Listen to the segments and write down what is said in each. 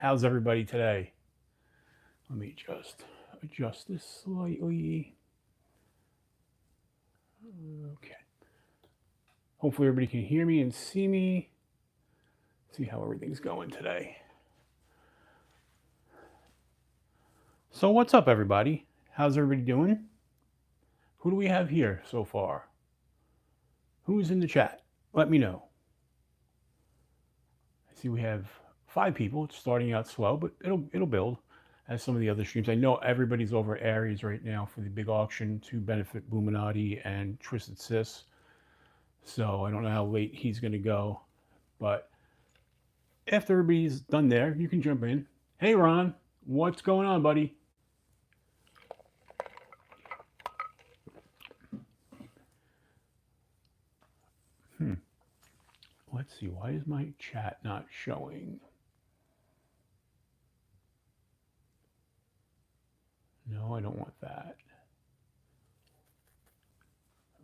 How's everybody today? Let me just adjust this slightly. Okay. Hopefully everybody can hear me and see me. See how everything's going today. So what's up, everybody? How's everybody doing? Who do we have here so far? Who's in the chat? Let me know. I see we have 5 people. It's starting out slow, but it'll build as some of the other streams. I know everybody's over Aries right now for the big auction to benefit Bluminati and Twisted Sis. So I don't know how late he's going to go, but after everybody's done there, you can jump in. Hey, Ron, what's going on, buddy? Let's see. Why is my chat not showing? No, I don't want that.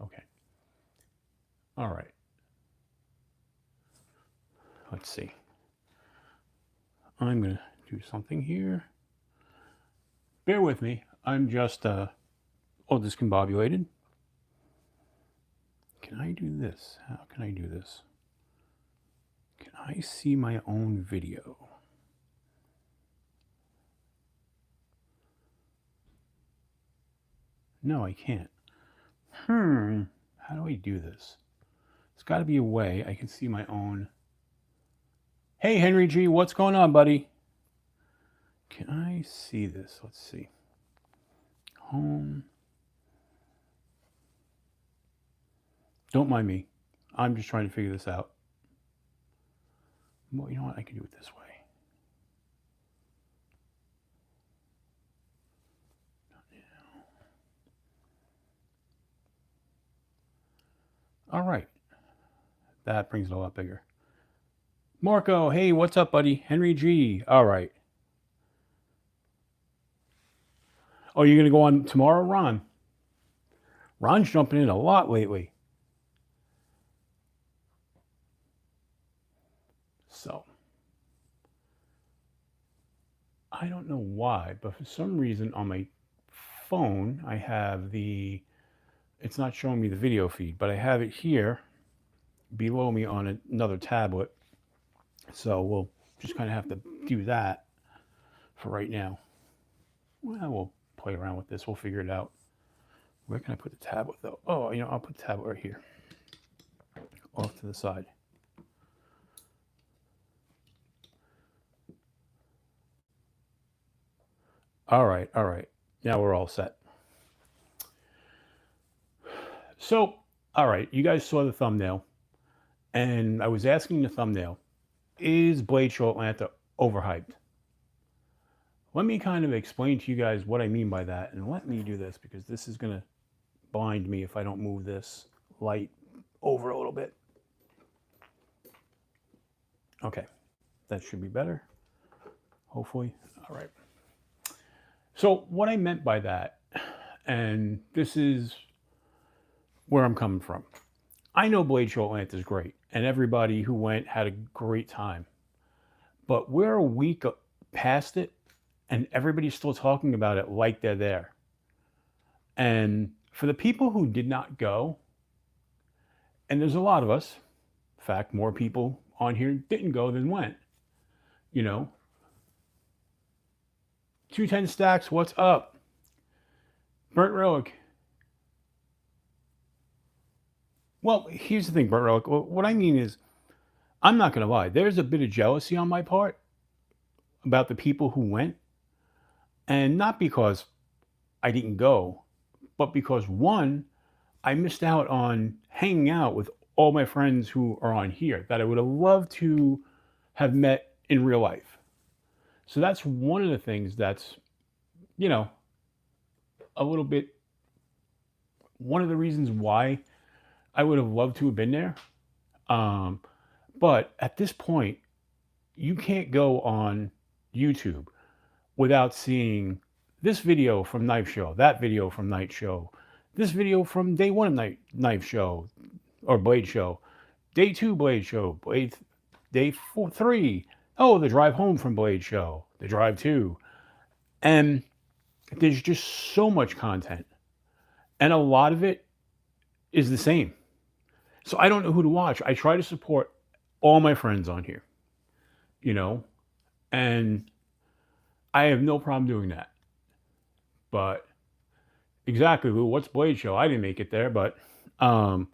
Okay. All right. Let's see. I'm going to do something here. Bear with me. I'm just all discombobulated. Can I do this? How can I do this? Can I see my own video? No, I can't. How do I do this? There's got to be a way I can see my own. Hey, Henry G, what's going on, buddy? Can I see this? Let's see. Home. Don't mind me. I'm just trying to figure this out. Well, you know what? I can do it this way. All right. That brings it a lot bigger. Marco, hey, what's up, buddy? Henry G. All right. Oh, you're going to go on tomorrow, Ron? Ron's jumping in a lot lately. So, I don't know why, but for some reason on my phone, I have it's not showing me the video feed, but I have it here below me on another tablet. So we'll just kind of have to do that for right now. Well, we'll play around with this. We'll figure it out. Where can I put the tablet, though? Oh, I'll put the tablet right here, off to the side. All right. Now we're all set. So, all right, you guys saw the thumbnail, and I was asking the thumbnail, is Bladeshow Atlanta overhyped? Let me kind of explain to you guys what I mean by that, and let me do this because this is going to blind me if I don't move this light over a little bit. Okay, that should be better, hopefully. All right. So what I meant by that, and this is where I'm coming from. I know Bladeshow Atlanta is great, and everybody who went had a great time. But we're a week past it, and everybody's still talking about it like they're there. And for the people who did not go, and there's a lot of us, in fact, more people on here didn't go than went. 210 Stacks, what's up? Burnt Relic. Well, here's the thing, Burnt Relic. What I mean is, I'm not going to lie. There's a bit of jealousy on my part about the people who went. And not because I didn't go, but because, one, I missed out on hanging out with all my friends who are on here that I would have loved to have met in real life. So that's one of the things that's, a little bit, one of the reasons why I would have loved to have been there. But at this point, you can't go on YouTube without seeing this video from Knife Show, that video from Night Show, this video from day 1 of Knife Show or Blade Show, day 2 Blade Show, day 3, Oh, the drive home from Bladeshow, the drive to. And there's just so much content. And a lot of it is the same. So I don't know who to watch. I try to support all my friends on here, you know, and I have no problem doing that. But exactly, Lou, what's Bladeshow? I didn't make it there, but um,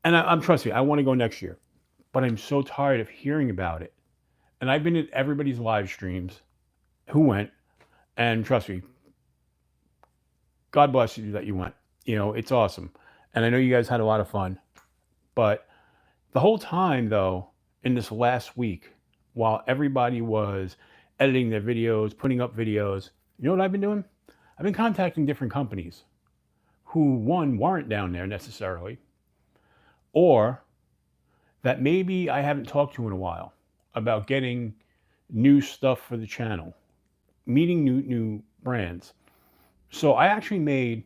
and I'm trust me, I want to go next year, but I'm so tired of hearing about it. And I've been at everybody's live streams who went, and trust me, God bless you that you went. You know, it's awesome, and I know you guys had a lot of fun. But the whole time, though, in this last week, while everybody was editing their videos, putting up videos, you know what I've been doing? I've been contacting different companies who, one, weren't down there necessarily, or that maybe I haven't talked to in a while about getting new stuff for the channel, meeting new brands. So I actually made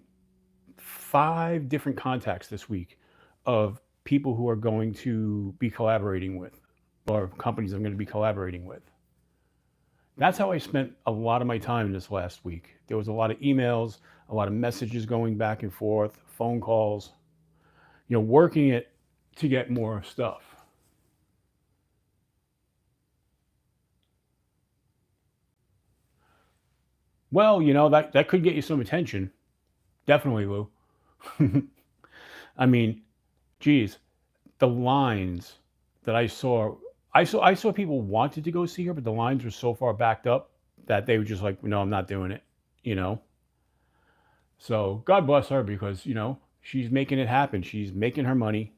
5 different contacts this week of people who are going to be collaborating with, or companies I'm going to be collaborating with. That's how I spent a lot of my time this last week. There was a lot of emails, a lot of messages going back and forth, phone calls, you know, working it to get more stuff. Well, you know, that could get you some attention. Definitely, Lou. I mean, geez, the lines that I saw people wanted to go see her, but the lines were so far backed up that they were just like, no, I'm not doing it, you know? So God bless her because, you know, she's making it happen. She's making her money.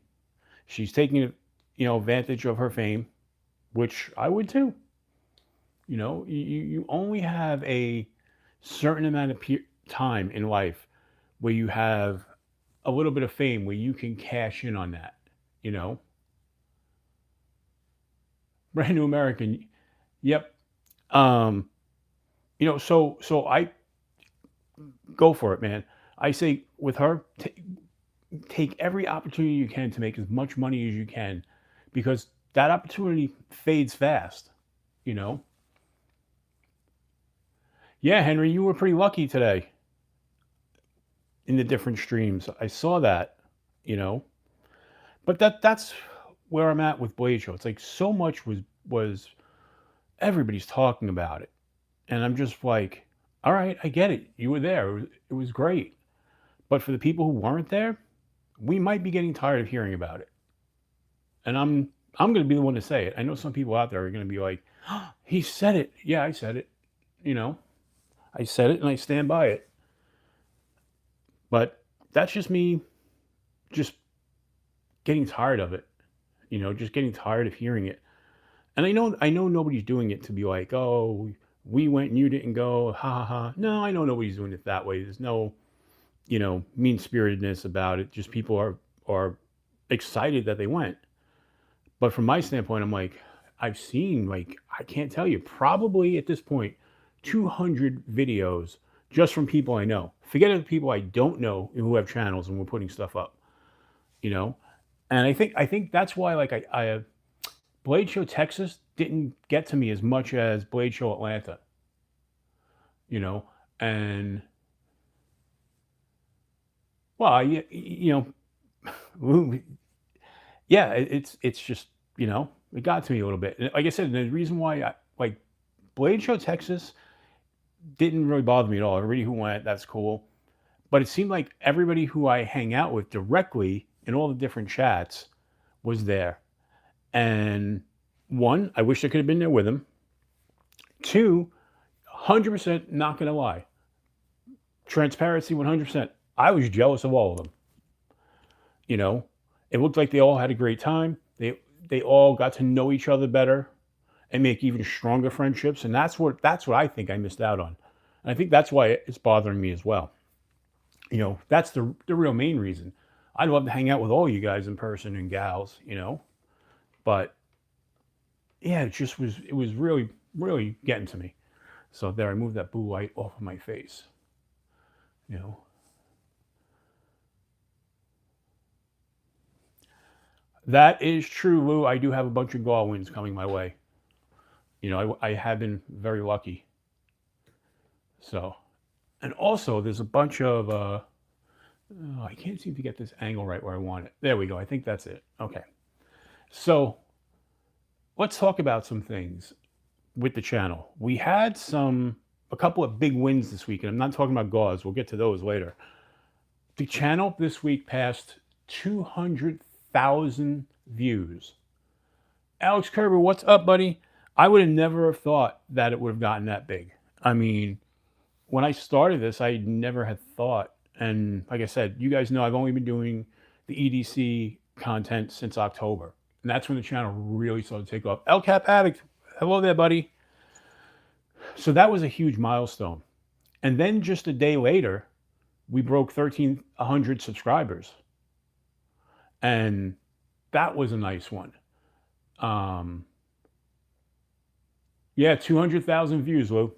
She's taking, you know, advantage of her fame, which I would too. You know, you only have a certain amount of time in life where you have a little bit of fame where you can cash in on that, you know? Brand new American. Yep. Um, you know, so I go for it, man. I say with her, take every opportunity you can to make as much money as you can because that opportunity fades fast, you know? Yeah, Henry, you were pretty lucky today in the different streams. I saw that, you know. But that's where I'm at with Bladeshow. It's like so much was everybody's talking about it. And I'm just like, all right, I get it. You were there. It was great. But for the people who weren't there, we might be getting tired of hearing about it. And I'm going to be the one to say it. I know some people out there are going to be like, oh, he said it. Yeah, I said it. You know, I said it and I stand by it. But that's just me just getting tired of it. You know, just getting tired of hearing it. And I know nobody's doing it to be like, oh, we went and you didn't go, ha ha ha. No, I know nobody's doing it that way. There's no, you know, mean spiritedness about it. Just people are excited that they went. But from my standpoint, I'm like, I've seen like I can't tell you, probably at this point, 200 videos just from people I know. Forget the people I don't know who have channels and we're putting stuff up, you know. And I think that's why like I Bladeshow Texas didn't get to me as much as Bladeshow Atlanta, you know. And well, you know, yeah, it's just, you know, it got to me a little bit. And like I said, the reason why I like Bladeshow Texas didn't really bother me at all. Everybody who went, that's cool. But it seemed like everybody who I hang out with directly in all the different chats was there. And one, I wish I could have been there with him. Two, 100% not going to lie. Transparency 100%. I was jealous of all of them. You know, it looked like they all had a great time. They all got to know each other better and make even stronger friendships. And that's what I think I missed out on. And I think that's why it's bothering me as well. You know, that's the real main reason. I'd love to hang out with all you guys in person and gals, you know. But yeah, it was really getting to me. So there, I moved that blue light off of my face. You know. That is true, Lou. I do have a bunch of Galwins coming my way. You know, I have been very lucky. So, and also there's a bunch of, oh, I can't seem to get this angle right where I want it. There we go. I think that's it. Okay. So let's talk about some things with the channel. We had a couple of big wins this week, and I'm not talking about gauze. We'll get to those later. The channel this week passed 200,000 views. Alex Kerber, what's up, buddy? I would have never thought that it would have gotten that big. I mean, when I started this, I never had thought. And like I said, you guys know I've only been doing the EDC content since October. And that's when the channel really started to take off. El Cap Addict, hello there, buddy. So that was a huge milestone. And then just a day later, we broke 1,300 subscribers. And that was a nice one. Yeah, 200,000 views, Lou.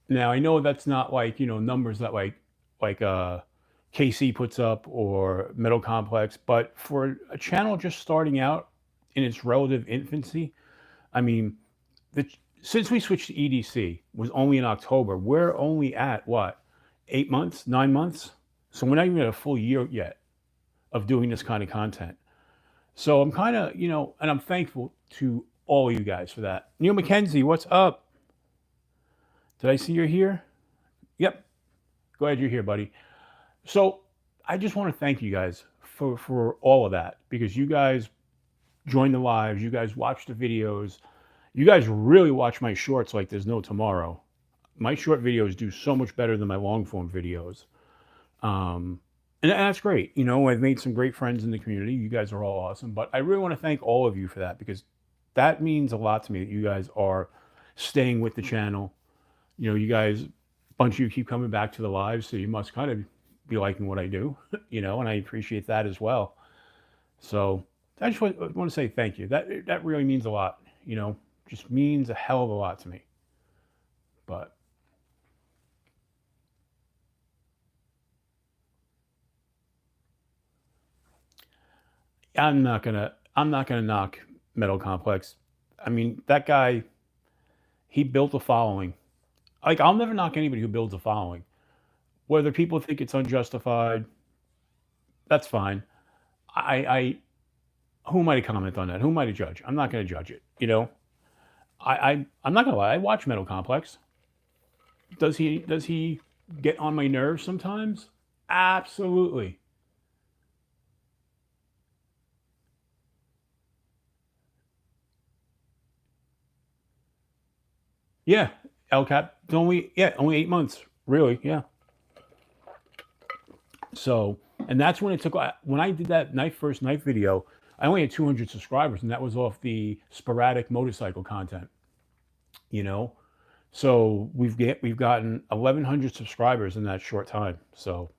Now, I know that's not like, you know, numbers that like KC puts up or Metal Complex, but for a channel just starting out in its relative infancy, I mean, since we switched to EDC was only in October, we're only at what, 8 months, 9 months? So we're not even at a full year yet of doing this kind of content. So I'm kind of, you know, and I'm thankful to all you guys for that. Neil McKenzie, what's up? Did I see you're here? Yep. Glad you're here, buddy. So I just want to thank you guys for all of that, because you guys join the lives, you guys watch the videos, you guys really watch my shorts like there's no tomorrow. My short videos do so much better than my long form videos. And that's great. You know, I've made some great friends in the community. You guys are all awesome. But I really want to thank all of you for that, because that means a lot to me that you guys are staying with the channel. You know, you guys, a bunch of you keep coming back to the lives, so you must kind of be liking what I do, you know, and I appreciate that as well. So I just want to say thank you. That really means a lot, you know, just means a hell of a lot to me. But I'm not gonna knock Metal Complex. I mean, that guy, he built a following. Like, I'll never knock anybody who builds a following. Whether people think it's unjustified, that's fine. Who am I to comment on that? Who am I to judge? I'm not going to judge it. You know, I'm not going to lie. I watch Metal Complex. Does he get on my nerves sometimes? Absolutely. Yeah, LCAP. Only 8 months, really. Yeah. So, and that's when it took. When I did that first knife video, I only had 200 subscribers, and that was off the sporadic motorcycle content. You know, so we've gotten 1,100 subscribers in that short time. So,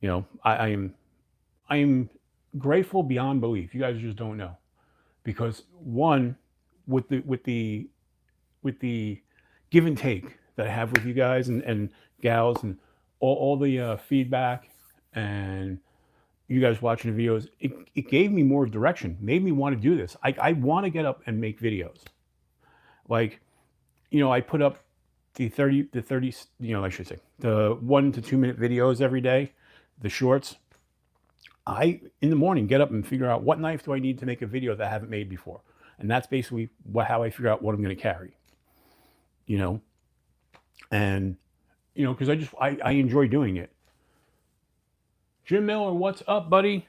you know, I am grateful beyond belief. You guys just don't know, because one, with the give and take that I have with you guys and gals, and all the feedback, and you guys watching the videos, it gave me more direction, made me want to do this. I want to get up and make videos. Like, you know, I put up the 30, you know, I should say the 1 to 2 minute videos every day, the shorts. I, in the morning, get up and figure out what knife do I need to make a video that I haven't made before. And that's basically how I figure out what I'm going to carry, you know? And, you know, because I enjoy doing it. Jim Miller, what's up, buddy?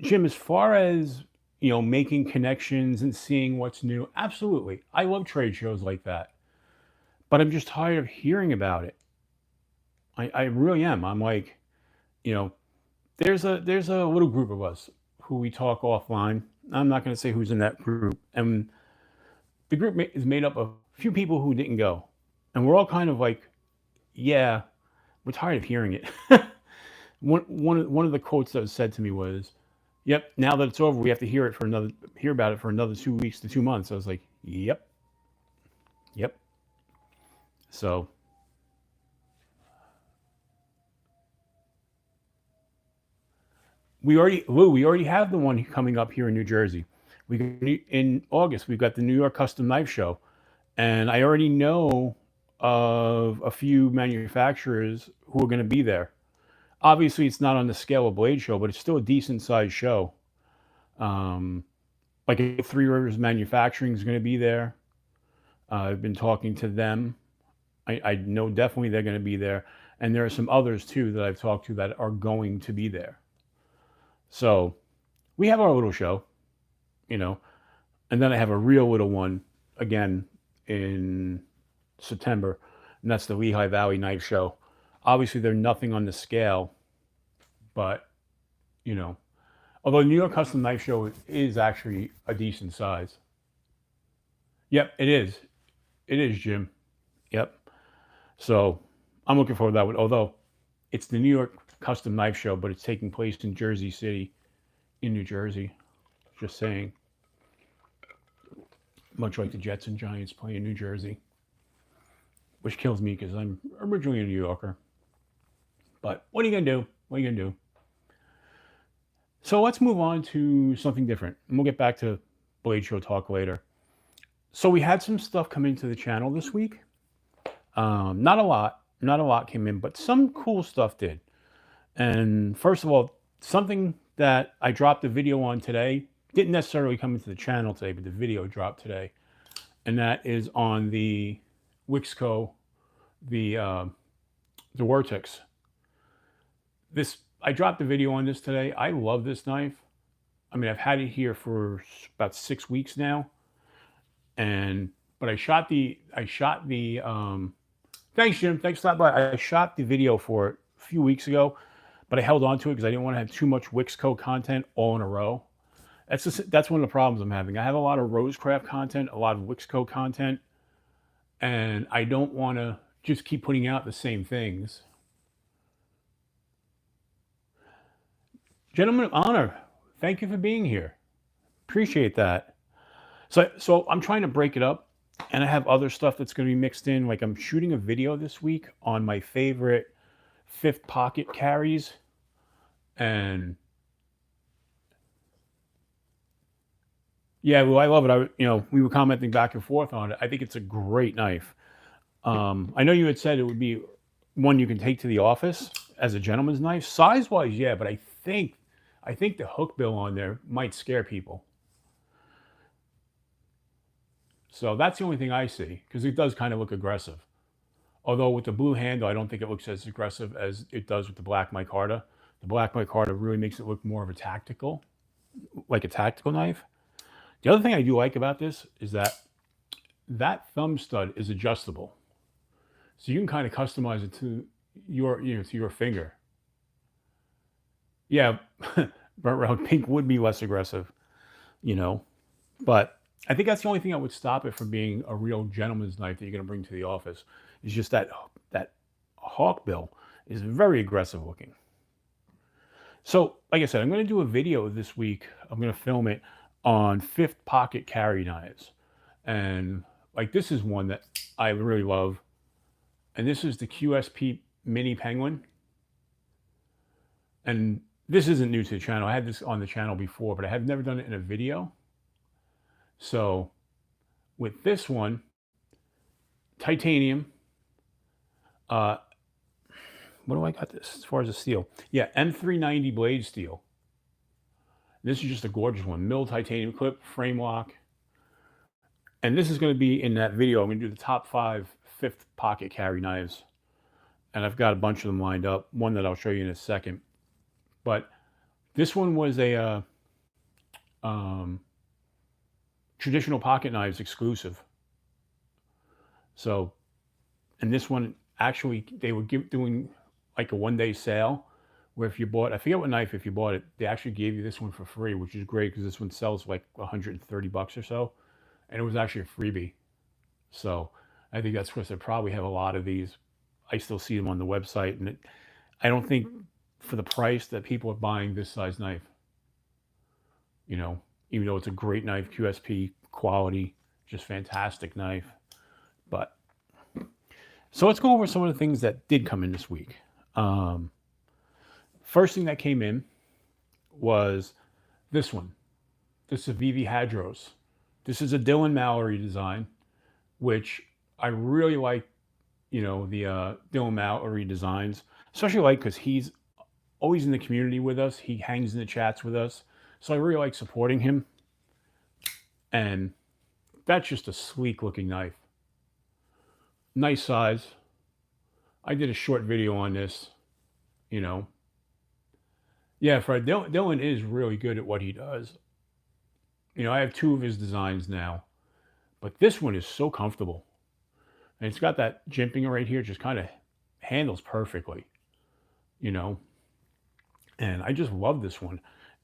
Jim, as far as, you know, making connections and seeing what's new, absolutely. I love trade shows like that. But I'm just tired of hearing about it. I really am. I'm like, you know, there's a little group of us who we talk offline. I'm not going to say who's in that group. And the group is made up of a few people who didn't go. And we're all kind of like, yeah, we're tired of hearing it. One of the quotes that was said to me was, "Yep, now that it's over, we have to hear about it for another 2 weeks to 2 months." I was like, "Yep, yep." So, we already have the one coming up here in New Jersey. In August, we've got the New York Custom Knife Show, and I already know of a few manufacturers who are going to be there. Obviously, it's not on the scale of Bladeshow, but it's still a decent sized show. Um, like Three Rivers Manufacturing is going to be there. I've been talking to them. I know definitely they're going to be there, and there are some others too that I've talked to that are going to be there. So we have our little show, you know, and then I have a real little one again in September, and that's the Lehigh Valley Knife Show. Obviously, they're nothing on the scale, but you know, although New York Custom Knife Show is actually a decent size. Yep, it is. It is, Jim. Yep. So I'm looking forward to that one. Although it's the New York Custom Knife Show, but it's taking place in Jersey City, in New Jersey. Just saying. Much like the Jets and Giants play in New Jersey, which kills me because I'm originally a New Yorker. But what are you going to do? What are you going to do? So let's move on to something different. And we'll get back to Bladeshow talk later. So we had some stuff come into the channel this week. Not a lot came in, but some cool stuff did. And first of all, something that I dropped a video on today, didn't necessarily come into the channel today, but the video dropped today. And that is on the Wixco, the Vortex. I dropped a video on this today. I love this knife. I mean, I've had it here for about 6 weeks now. But I shot the thanks, Jim. Thanks for stopping by. I shot the video for it a few weeks ago, but I held on to it because I didn't want to have too much Wixco content all in a row. That's one of the problems I'm having. I have a lot of Rosecraft content, a lot of Wixco content, and I don't want to just keep putting out the same things. Gentlemen of honor, thank you for being here. Appreciate that. So I'm trying to break it up, and I have other stuff that's going to be mixed in. Like I'm shooting a video this week on my favorite fifth pocket carries, and yeah, well, I love it. We were commenting back and forth on it. I think it's a great knife. I know you had said it would be one you can take to the office as a gentleman's knife. Size-wise, yeah, but I think the hook bill on there might scare people. So that's the only thing I see, because it does kind of look aggressive. Although with the blue handle, I don't think it looks as aggressive as it does with the black micarta. The black micarta really makes it look more of a tactical knife. The other thing I do like about this is that thumb stud is adjustable. So you can kind of customize it to your finger. Yeah, burnt round pink would be less aggressive, but I think that's the only thing that would stop it from being a real gentleman's knife that you're going to bring to the office. Is just that hawk bill is very aggressive looking. So, like I said, I'm going to do a video this week. I'm going to film it on fifth pocket carry knives. And like this is one that I really love. And this is the QSP Mini Penguin. And this isn't new to the channel. I had this on the channel before, but I have never done it in a video. So with this one, titanium, what do I got this as far as the steel? Yeah, M390 blade steel. This is just a gorgeous one. Milled titanium clip, frame lock. And this is going to be in that video. I'm going to do the top 5 fifth pocket carry knives. And I've got a bunch of them lined up. One that I'll show you in a second. But this one was a traditional pocket knives exclusive. So, and this one, actually, they were doing like a one-day sale where if you bought, I forget what knife, if you bought it, they actually gave you this one for free, which is great because this one sells like 130 bucks or so. And it was actually a freebie. So I think that's because they probably have a lot of these. I still see them on the website. And I don't think for the price that people are buying this size knife, even though it's a great knife, QSP quality, just fantastic knife. But so let's go over some of the things that did come in this week. First thing that came in was this one, the Civivi Hadros. This is a Dylan Mallory design, which I really like, the Dylan Mallory designs, especially like because he's always in the community with us. He hangs in the chats with us. So I really like supporting him. And that's just a sleek looking knife. Nice size. I did a short video on this, you know. Yeah, Fred, Dylan is really good at what he does. I have two of his designs now, but this one is so comfortable. And it's got that jimping right here, just kind of handles perfectly, you know. And I just love this one.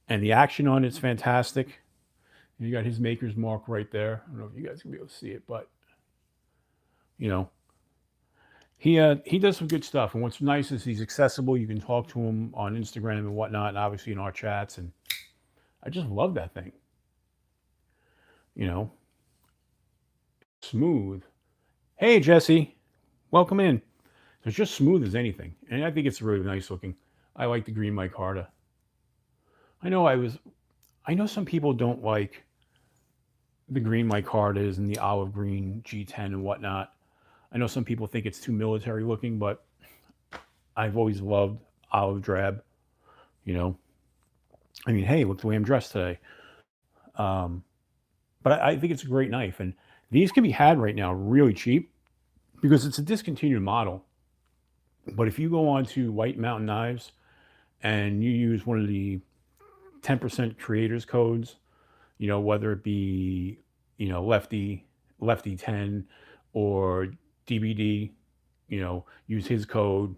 And the action on it's fantastic. You got his maker's mark right there. I don't know if you guys can be able to see it, but he does some good stuff. And what's nice is he's accessible. You can talk to him on Instagram and whatnot, and obviously in our chats. And I just love that thing. Smooth. Hey, Jesse, welcome in. It's just smooth as anything, and I think it's really nice looking. I like the green micarta. I know some people don't like the green micartas and the olive green G10 and whatnot. I know some people think it's too military looking, but I've always loved olive drab. I mean, hey, look the way I'm dressed today. But I think it's a great knife, and these can be had right now really cheap because it's a discontinued model. But if you go on to White Mountain Knives and you use one of the 10% creators codes, whether it be, lefty 10 or DBD, use his code,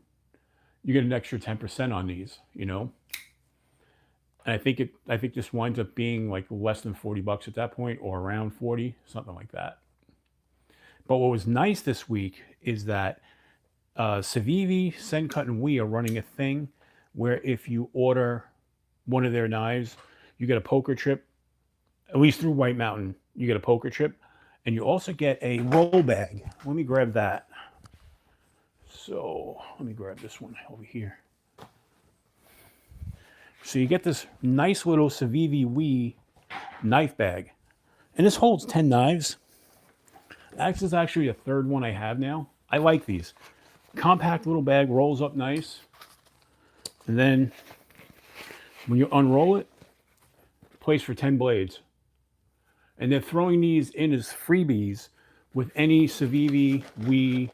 you get an extra 10% on these, And I think this winds up being like less than $40 at that point, or around 40, something like that. But what was nice this week is that Civivi, Sencut, and We are running a thing where if you order one of their knives, you get a poker chip. At least through White Mountain, you get a poker chip, and you also get a roll bag. Let me grab that. So let me grab this one over here. So you get this nice little Civivi We knife bag, and this holds 10 knives. This is actually the third one I have now. I like these. Compact little bag, rolls up nice. And then when you unroll it, place for 10 blades. And they're throwing these in as freebies with any Civivi, We,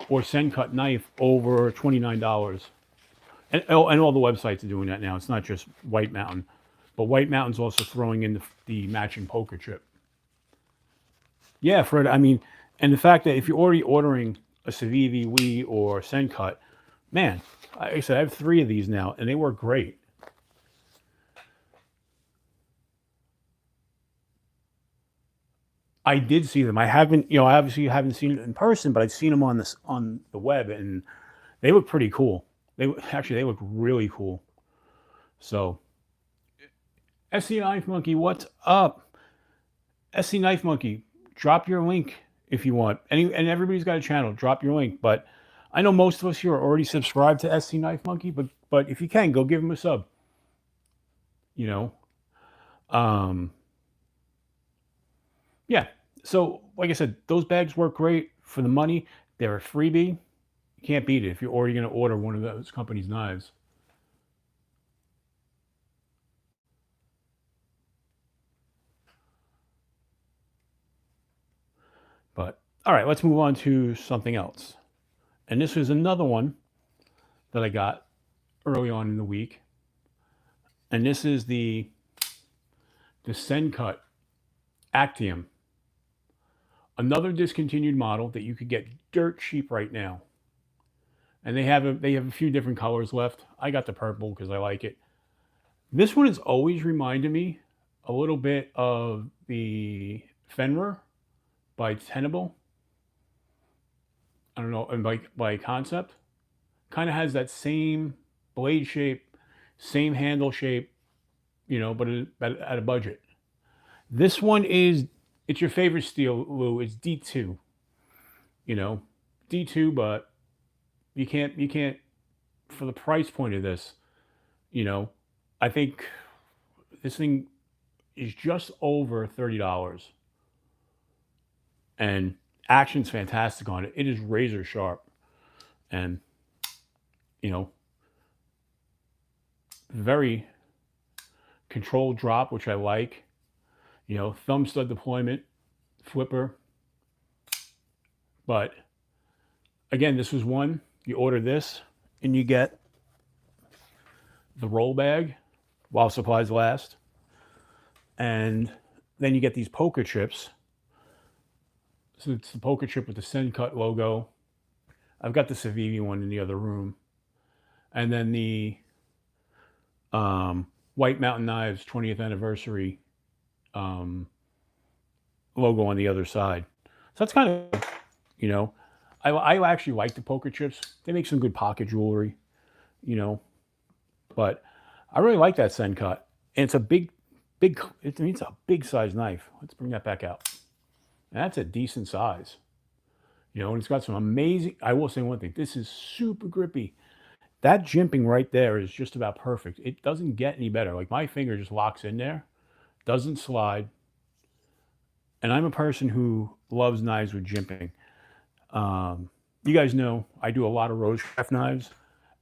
or Sencut knife over $29. And all the websites are doing that now. It's not just White Mountain. But White Mountain's also throwing in the matching poker chip. Yeah, Fred, I mean, and the fact that if you're already ordering a Civivi, We, or Sencut, man, like I said, I have 3 of these now, and they work great. I did see them. I haven't, obviously haven't seen it in person, but I've seen them on the web, and they look pretty cool. They look really cool. So, SC Knife Monkey, what's up? SC Knife Monkey, drop your link if you want. And everybody's got a channel. Drop your link. But I know most of us here are already subscribed to SC Knife Monkey, but if you can, go give him a sub. Yeah. So, like I said, those bags work great for the money. They're a freebie. You can't beat it if you're already going to order one of those companies' knives. But, all right, let's move on to something else. And this was another one that I got early on in the week. And this is the Sencut Actium. Another discontinued model that you could get dirt cheap right now. And they have a few different colors left. I got the purple because I like it. This one has always reminded me a little bit of the Fenrir by Tenable. I don't know, and by concept. Kind of has that same blade shape, same handle shape, but at a budget. This one it's your favorite steel, Lou. It's D2. D2, but you can't for the price point of this, I think This thing is just over $30, and action's fantastic on it. It is razor sharp, and you know, very controlled drop, which I like. You know, thumb stud deployment, flipper. But again, this was one, you order this and you get the roll bag while supplies last. And then you get these poker chips. So it's the poker chip with the Sencut logo. I've got the Civivi one in the other room. And then the White Mountain Knives 20th anniversary logo on the other side. So that's kind of, you know, I actually like the poker chips. They make some good pocket jewelry, you know, but I really like that Sencut. And it's a big, it's a big size knife. Let's bring that back out. And that's a decent size, you know, and it's got some amazing, I will say one thing, this is super grippy. That jimping right there is just about perfect. It doesn't get any better. Like my finger just locks in there, doesn't slide. And I'm a person who loves knives with jimping. You guys know I do a lot of Rosecraft knives,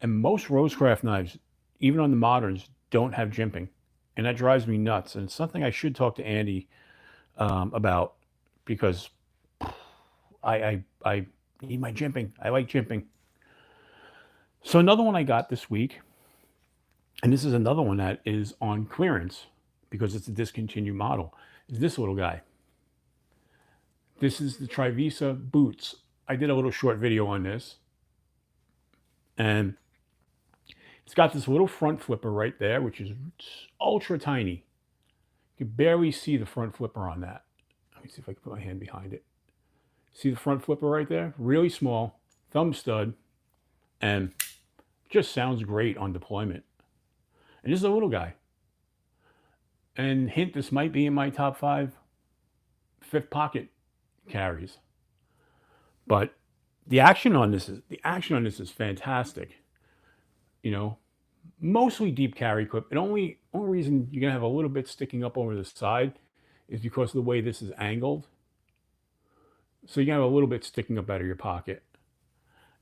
and most Rosecraft knives, even on the moderns, don't have jimping. And that drives me nuts. And it's something I should talk to Andy about, because I need my jimping. I like jimping. So another one I got this week, and this is another one that is on clearance because it's a discontinued model, is this little guy. This is the Trivisa Boots. I did a little short video on this. And it's got this little front flipper right there, which is ultra tiny. You can barely see the front flipper on that. Let me see if I can put my hand behind it. See the front flipper right there? Really small, thumb stud, and just sounds great on deployment. And this is a little guy. And hint, this might be in my top 5 fifth pocket carries. But the action on this is fantastic. You know, mostly deep carry clip. And only reason you're gonna have a little bit sticking up over the side is because of the way this is angled. So you're gonna have a little bit sticking up out of your pocket.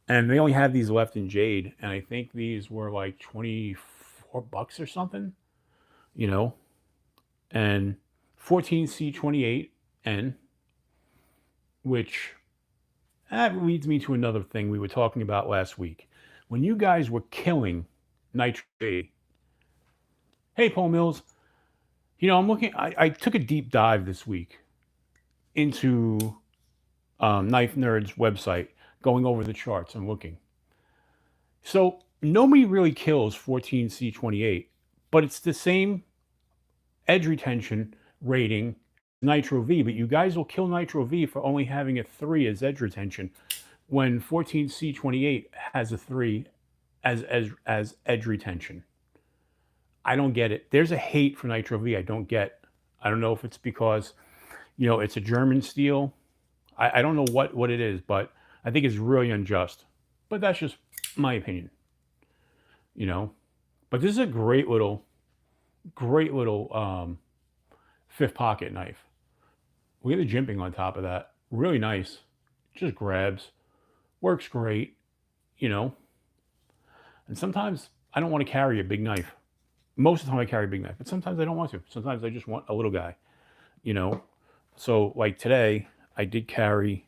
And they only have these left in jade, and I think these were like $24 or something, you know. And 14C28N, which that leads me to another thing we were talking about last week. When you guys were killing Nitro V. Hey, Paul Mills. You know, I'm looking, I took a deep dive this week into Knife Nerd's website, going over the charts and looking. So nobody really kills 14C28, but it's the same edge retention rating Nitro V, but you guys will kill Nitro V for only having a 3 as edge retention when 14C28 has a 3 as edge retention. I don't get it. There's a hate for Nitro V I don't get. I don't know if it's because, you know, it's a German steel. I don't know what it is, but I think it's really unjust. But that's just my opinion, you know. But this is a great little fifth pocket knife. Look at the jimping on top of that. Really nice. Just grabs. Works great, you know. And sometimes I don't want to carry a big knife. Most of the time I carry a big knife, but sometimes I don't want to. Sometimes I just want a little guy, you know. So like today, I did carry,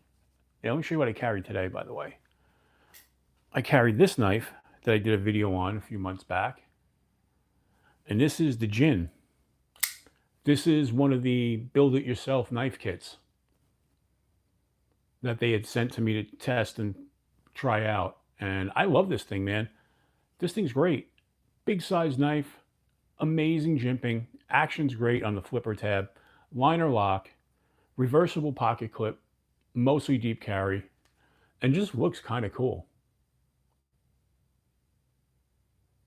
let me show you what I carried today, by the way. I carried this knife that I did a video on a few months back. And this is the Jin. This is one of the build-it-yourself knife kits that they had sent to me to test and try out. And I love this thing, man. This thing's great. Big size knife, amazing jimping, action's great on the flipper tab, liner lock, reversible pocket clip, mostly deep carry, and just looks kind of cool.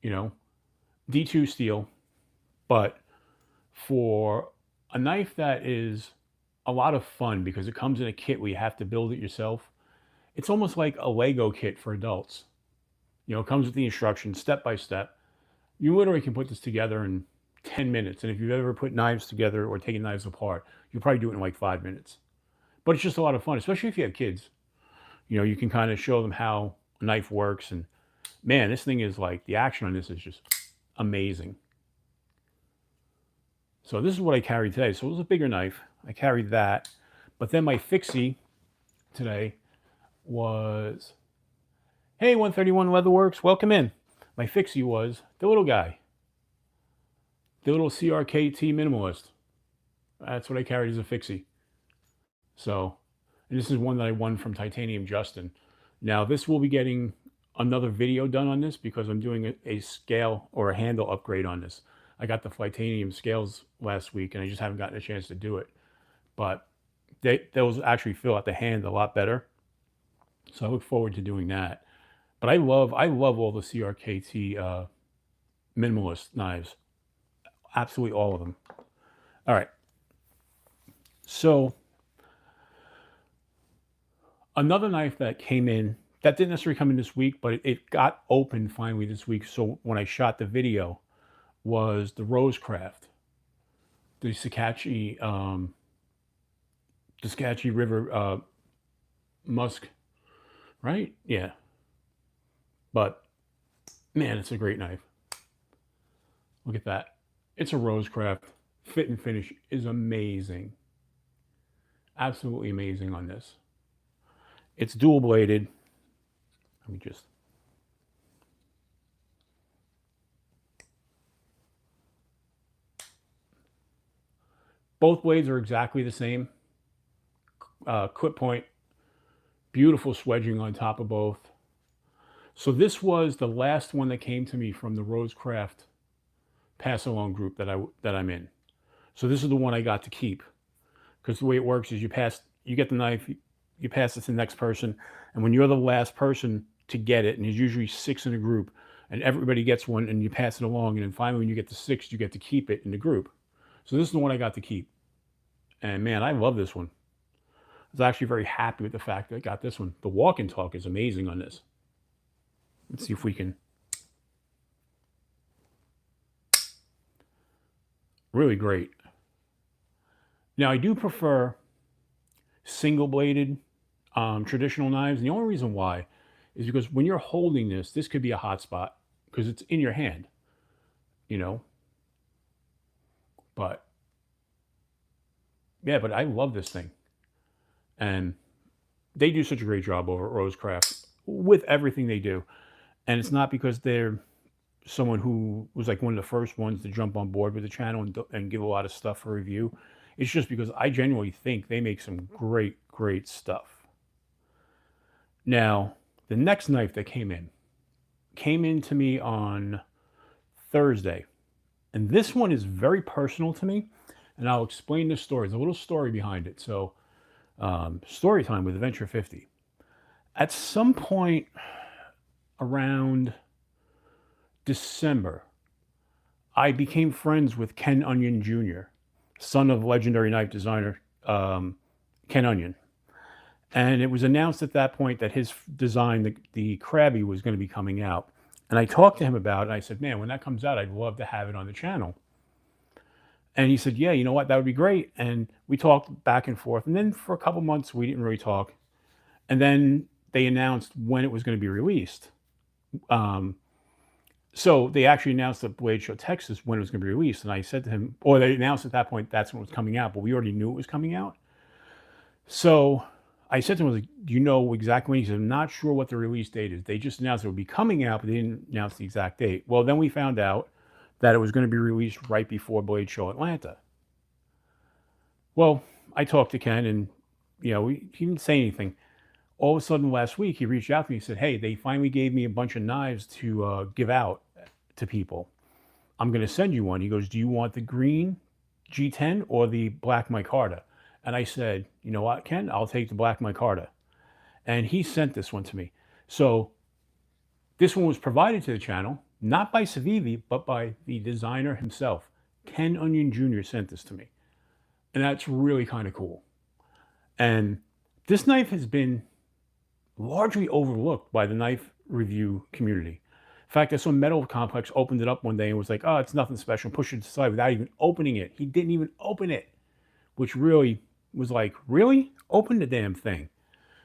You know, D2 steel, but for a knife that is a lot of fun because it comes in a kit where you have to build it yourself, it's almost like a Lego kit for adults. You know, it comes with the instructions step by step. You literally can put this together in 10 minutes. And if you've ever put knives together or taken knives apart, you'll probably do it in like 5 minutes. But it's just a lot of fun, especially if you have kids. You know, you can kind of show them how a knife works. And man, this thing is like, the action on this is just amazing. So this is what I carried today. So it was a bigger knife. I carried that. But then my fixie today was, hey, 131 Leatherworks, welcome in. My fixie was the little guy, the little CRKT minimalist. That's what I carried as a fixie. So, and this is one that I won from Titanium Justin. Now, this will be getting another video done on this because I'm doing a scale or a handle upgrade on this. I got the titanium scales last week and I just haven't gotten a chance to do it. But those actually fill out the hand a lot better. So I look forward to doing that. But I love all the CRKT minimalist knives. Absolutely all of them. All right. So another knife that came in, that didn't necessarily come in this week, but it got open finally this week. So when I shot the video, was the Rosecraft, the Sakatcheee River Musk, right? Yeah. But man, it's a great knife. Look at that. It's a Rosecraft. Fit and finish is amazing. Absolutely amazing on this. It's dual bladed. Let me just. Both blades are exactly the same. Clip point. Beautiful swedging on top of both. So this was the last one that came to me from the Rosecraft pass along group that I'm in. So this is the one I got to keep, because the way it works is you get the knife, you pass it to the next person, and when you're the last person to get it, and there's usually 6 in a group, and everybody gets one, and you pass it along, and then finally when you get to 6, you get to keep it in the group. So this is the one I got to keep, and man, I love this one. I was actually very happy with the fact that I got this one. The walk and talk is amazing on this. Let's see if we can. Really great. Now, I do prefer single-bladed traditional knives. And the only reason why is because when you're holding this could be a hot spot because it's in your hand, you know. But, yeah, but I love this thing. And they do such a great job over at Rosecraft with everything they do. And it's not because they're someone who was like one of the first ones to jump on board with the channel and give a lot of stuff for review. It's just because I genuinely think they make some great, great stuff. Now, the next knife that came in to me on Thursday. And this one is very personal to me. And I'll explain the story. There's a little story behind it. So, story time with Adventure 50. At some point around December, I became friends with Ken Onion Jr., son of legendary knife designer Ken Onion. And it was announced at that point that his design, the Krabby, was going to be coming out. And I talked to him about it. I said, man, when that comes out, I'd love to have it on the channel. And he said, yeah, you know what? That would be great. And we talked back and forth. And then for a couple months, we didn't really talk. And then they announced when it was going to be released. So they actually announced at Bladeshow, Texas, when it was going to be released. And I said to him, or they announced at that point that's when it was coming out, but we already knew it was coming out. So I said to him, like, do you know exactly when? He said, I'm not sure what the release date is. They just announced it would be coming out, but they didn't announce the exact date. Well, then we found out that it was going to be released right before Bladeshow Atlanta. Well, I talked to Ken, and you know, he didn't say anything. All of a sudden last week, he reached out to me and said, hey, they finally gave me a bunch of knives to give out to people. I'm going to send you one. He goes, do you want the green G10 or the black micarta? And I said, you know what, Ken, I'll take the black micarta. And he sent this one to me. So this one was provided to the channel, not by Civivi, but by the designer himself. Ken Onion Jr. sent this to me. And that's really kind of cool. And this knife has been largely overlooked by the knife review community. fact, I saw Metal Complex opened it up one day and was like, "Oh, it's nothing special." Pushed it to the side without even opening it. He didn't even open it, which really was like, really? Open the damn thing,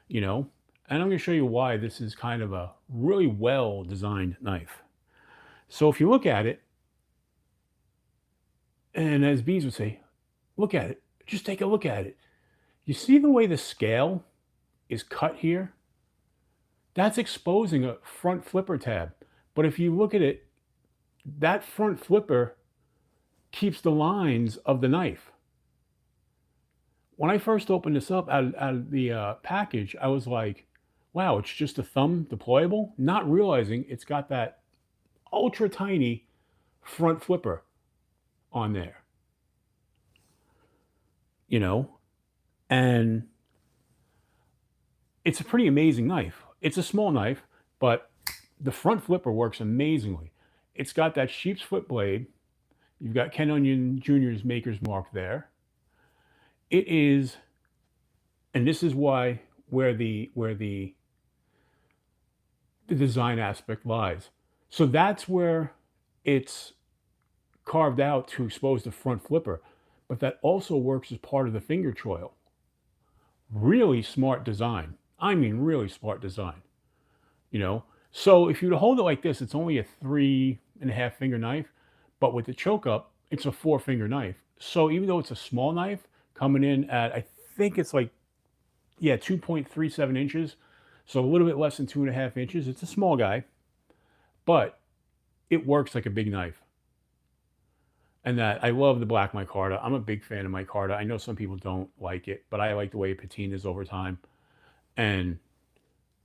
you know? And I'm going to show you why this is kind of a really well designed knife. So if you look at it, and as Bees would say, look at it. Just take a look at it. You see the way the scale is cut here? That's exposing a front flipper tab. But if you look at it, that front flipper keeps the lines of the knife. When I first opened this up out of the package, I was like, wow, it's just a thumb deployable, not realizing it's got that ultra tiny front flipper on there, you know? And it's a pretty amazing knife. It's a small knife, but the front flipper works amazingly. It's got that sheep's foot blade. You've got Ken Onion Jr.'s maker's mark there. It is, and this is why where the design aspect lies. So that's where it's carved out to expose the front flipper, but that also works as part of the finger choil. Really smart design. I mean, really smart design, you know? So if you hold it like this, it's only a 3.5 finger knife, but with the choke up, it's a 4-finger knife. So even though it's a small knife, coming in at, I think it's like, yeah, 2.37 inches. So a little bit less than 2.5 inches. It's a small guy, but it works like a big knife. And that I love the black micarta. I'm a big fan of micarta. I know some people don't like it, but I like the way it patinas over time. And,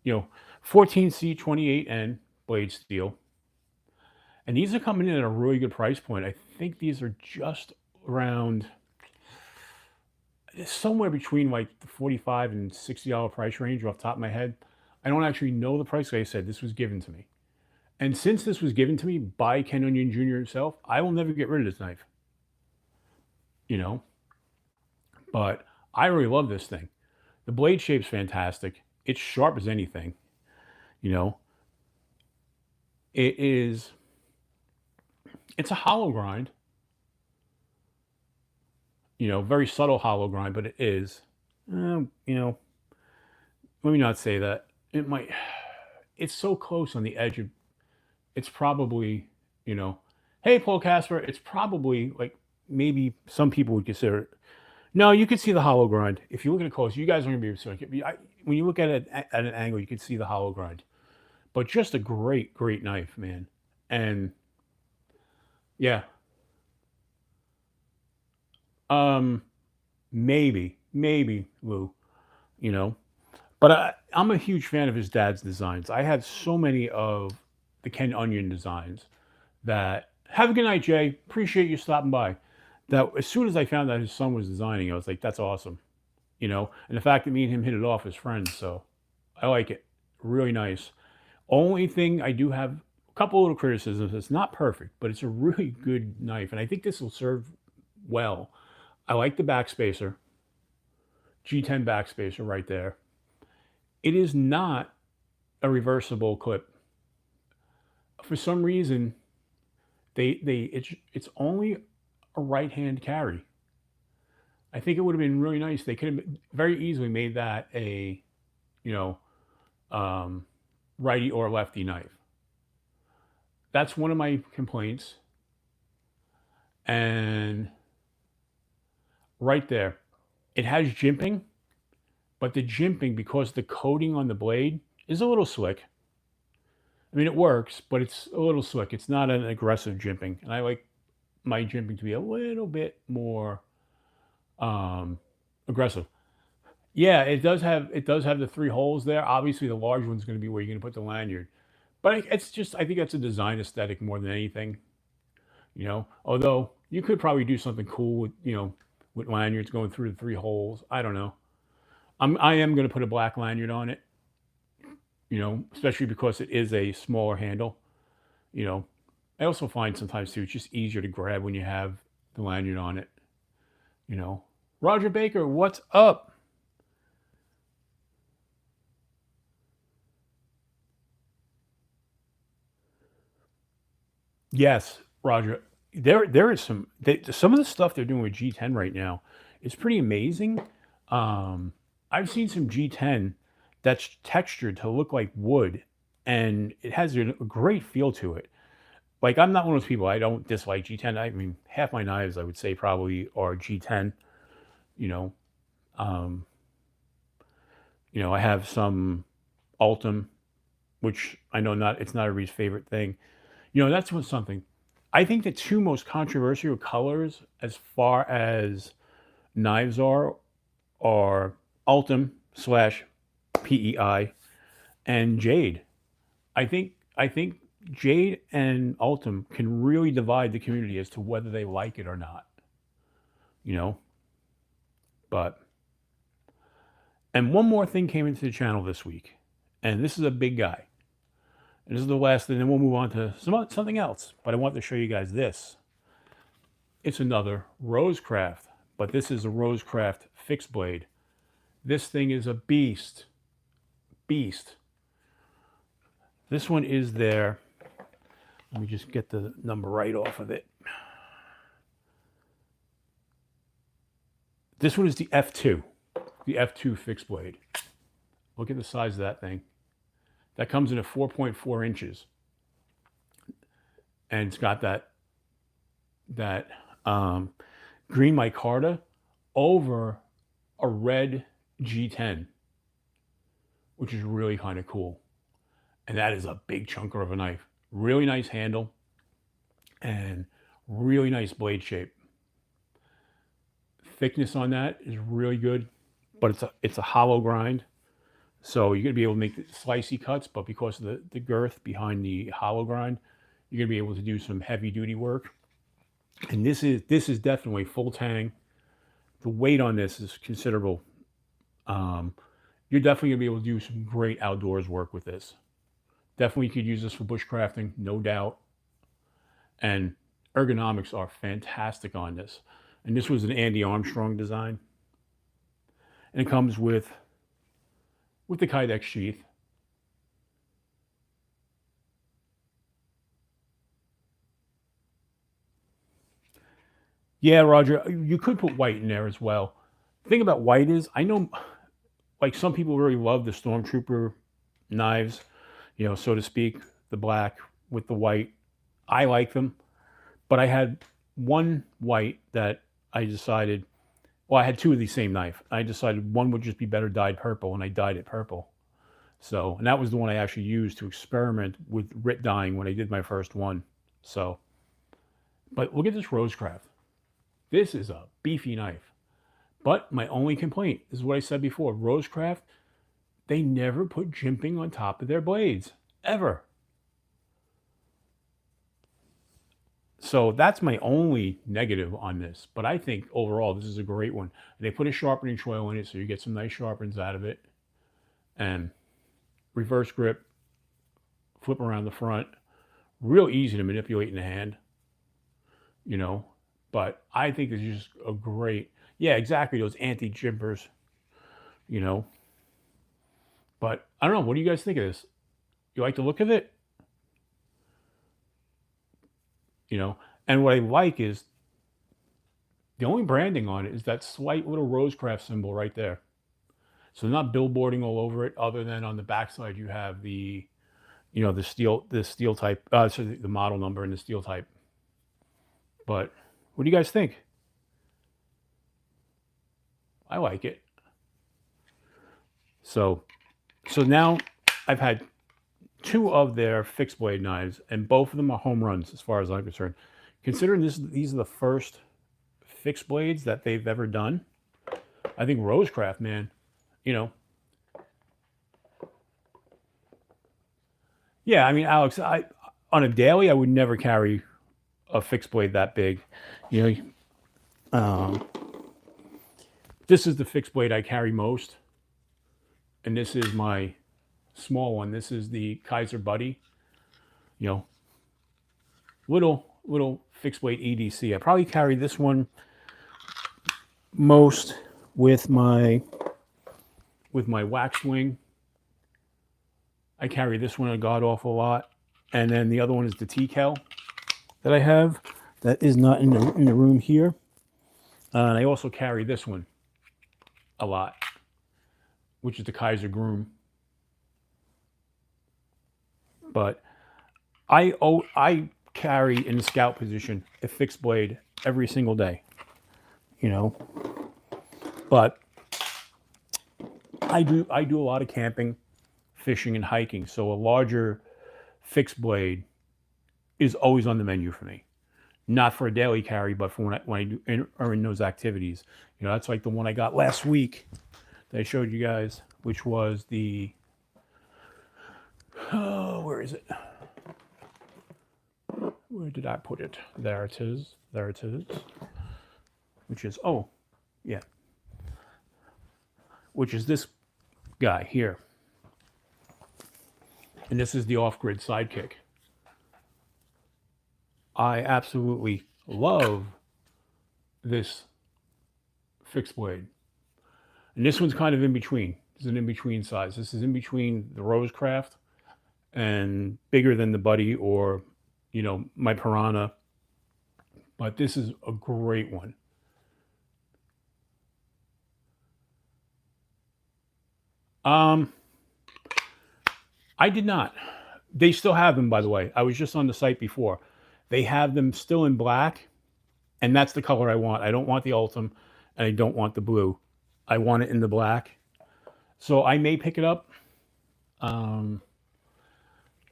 you know, 14C 28N blade steel. And these are coming in at a really good price point. I think these are just around somewhere between like the $45 and $60 price range off the top of my head. I don't actually know the price. Like I said, this was given to me. And since this was given to me by Ken Onion Jr. himself, I will never get rid of this knife. You know? But I really love this thing. The blade shape's fantastic. It's sharp as anything. You know? It's a hollow grind. You know, very subtle hollow grind, but it is. You know, let me not say that. It might. It's so close on the edge of. It's probably, you know, hey, Paul Casper, it's probably like maybe some people would consider it. No, you can see the hollow grind. If you look at it close, you guys aren't going to be able to see it. When you look at it at an angle, you can see the hollow grind. But just a great, great knife, man. And yeah. Maybe, Lou, you know. But I'm a huge fan of his dad's designs. I have so many of the Ken Onion designs that, have a good night, Jay. Appreciate you stopping by. That as soon as I found out his son was designing, I was like, that's awesome. You know, and the fact that me and him hit it off as friends, so I like it. Really nice. Only thing I do have a couple little criticisms. It's not perfect, but it's a really good knife. And I think this will serve well. I like the backspacer. G10 backspacer right there. It is not a reversible clip. For some reason, it's only a right-hand carry. I think it would have been really nice. They could have very easily made that a, you know, righty or lefty knife. That's one of my complaints. And right there, it has jimping, but the jimping, because the coating on the blade is a little slick. I mean, it works, but it's a little slick. It's not an aggressive jimping. And I like my jimping to be a little bit more aggressive. Yeah, it does have the 3 holes there. Obviously, the large one's going to be where you're going to put the lanyard. But it's just, I think that's a design aesthetic more than anything. You know, although you could probably do something cool with, you know, with lanyards going through the 3 holes. I don't know. I am going to put a black lanyard on it, you know, especially because it is a smaller handle. You know, I also find sometimes too, it's just easier to grab when you have the lanyard on it. You know, Roger Baker, what's up? Yes, Roger. There is some of the stuff they're doing with G10 right now is pretty amazing. I've seen some G10 that's textured to look like wood, and it has a great feel to it. Like, I'm not one of those people. I don't dislike G10. I mean, half my knives I would say probably are G10. You know, um, I have some Ultim, which I know it's not everybody's favorite thing. That's what's something. I think the two most controversial colors as far as knives are Ultim slash PEI and Jade. I think Jade and Ultim can really divide the community as to whether they like it or not. You know, but and one more thing came into the channel this week, and this is a big guy. And this is the last thing, then we'll move on to something else. But I want to show you guys this. It's another Rosecraft, but this is a Rosecraft fixed blade. This thing is a beast. Beast. This one is there. Let me just get the number right off of it. This one is the F2. The F2 fixed blade. Look at the size of that thing. That comes in at 4.4 inches. And it's got that green micarta over a red G10, which is really kind of cool. And that is a big chunker of a knife. Really nice handle and really nice blade shape. Thickness on that is really good, but it's a hollow grind. So you're going to be able to make slicey cuts, but because of the girth behind the hollow grind, you're going to be able to do some heavy duty work. And this is definitely full tang. The weight on this is considerable. You're definitely going to be able to do some great outdoors work with this. Definitely could use this for bushcrafting, no doubt. And ergonomics are fantastic on this. And this was an Andy Armstrong design. And it comes with the Kydex sheath. Yeah, Roger, you could put white in there as well. The thing about white is, I know, like, some people really love the Stormtrooper knives, so to speak, the black with the white. I like them, but I had one white that I decided, well, I had two of the same knife. I decided one would just be better dyed purple, and I dyed it purple. So, and that was the one I actually used to experiment with Rit dyeing when I did my first one. So, but look at this Rosecraft. This is a beefy knife. But my only complaint is what I said before. Rosecraft, they never put jimping on top of their blades. Ever. So that's my only negative on this. But I think overall this is a great one. They put a sharpening choil in it, so you get some nice sharpens out of it. And reverse grip, flip around the front. Real easy to manipulate in the hand. But I think it's just a great, yeah, exactly, those anti-jimpers, But I don't know, what do you guys think of this? You like the look of it? And what I like is the only branding on it is that slight little Rosecraft symbol right there. So they're not billboarding all over it, other than on the backside you have the steel type, so the model number and the steel type. But what do you guys think? I like it. So now I've had two of their fixed blade knives, and both of them are home runs as far as I'm concerned. Considering these are the first fixed blades that they've ever done, I think Rosecraft, man, Yeah, I mean, Alex, on a daily, I would never carry a fixed blade that big. This is the fixed blade I carry most, and this is my small one. This is the Kaiser Buddy. Little fixed blade EDC. I probably carry this one most with my wax wing. I carry this one a god awful lot, and then the other one is the TCAL. that I have that is not in the room here. And I also carry this one a lot, which is the Kaiser Groom. But I carry in the scout position a fixed blade every single day, you know. But I do a lot of camping, fishing, and hiking, so a larger fixed blade is always on the menu for me. Not for a daily carry, but for when I do are in those activities. You know, that's like the one I got last week that I showed you guys, which was the where is it? Where did I put it? There it is. There it is. Which is yeah. Which is this guy here. And this is the off-grid sidekick. I absolutely love this fixed blade. And this one's kind of in between. This is an in-between size. This is in between the Rosecraft and bigger than the Buddy or, you know, my Piranha. But this is a great one. I did not. They still have them, by the way. I was just on the site before. They have them still in black, and that's the color I want. I don't want the Ultim, and I don't want the blue. I want it in the black. So I may pick it up.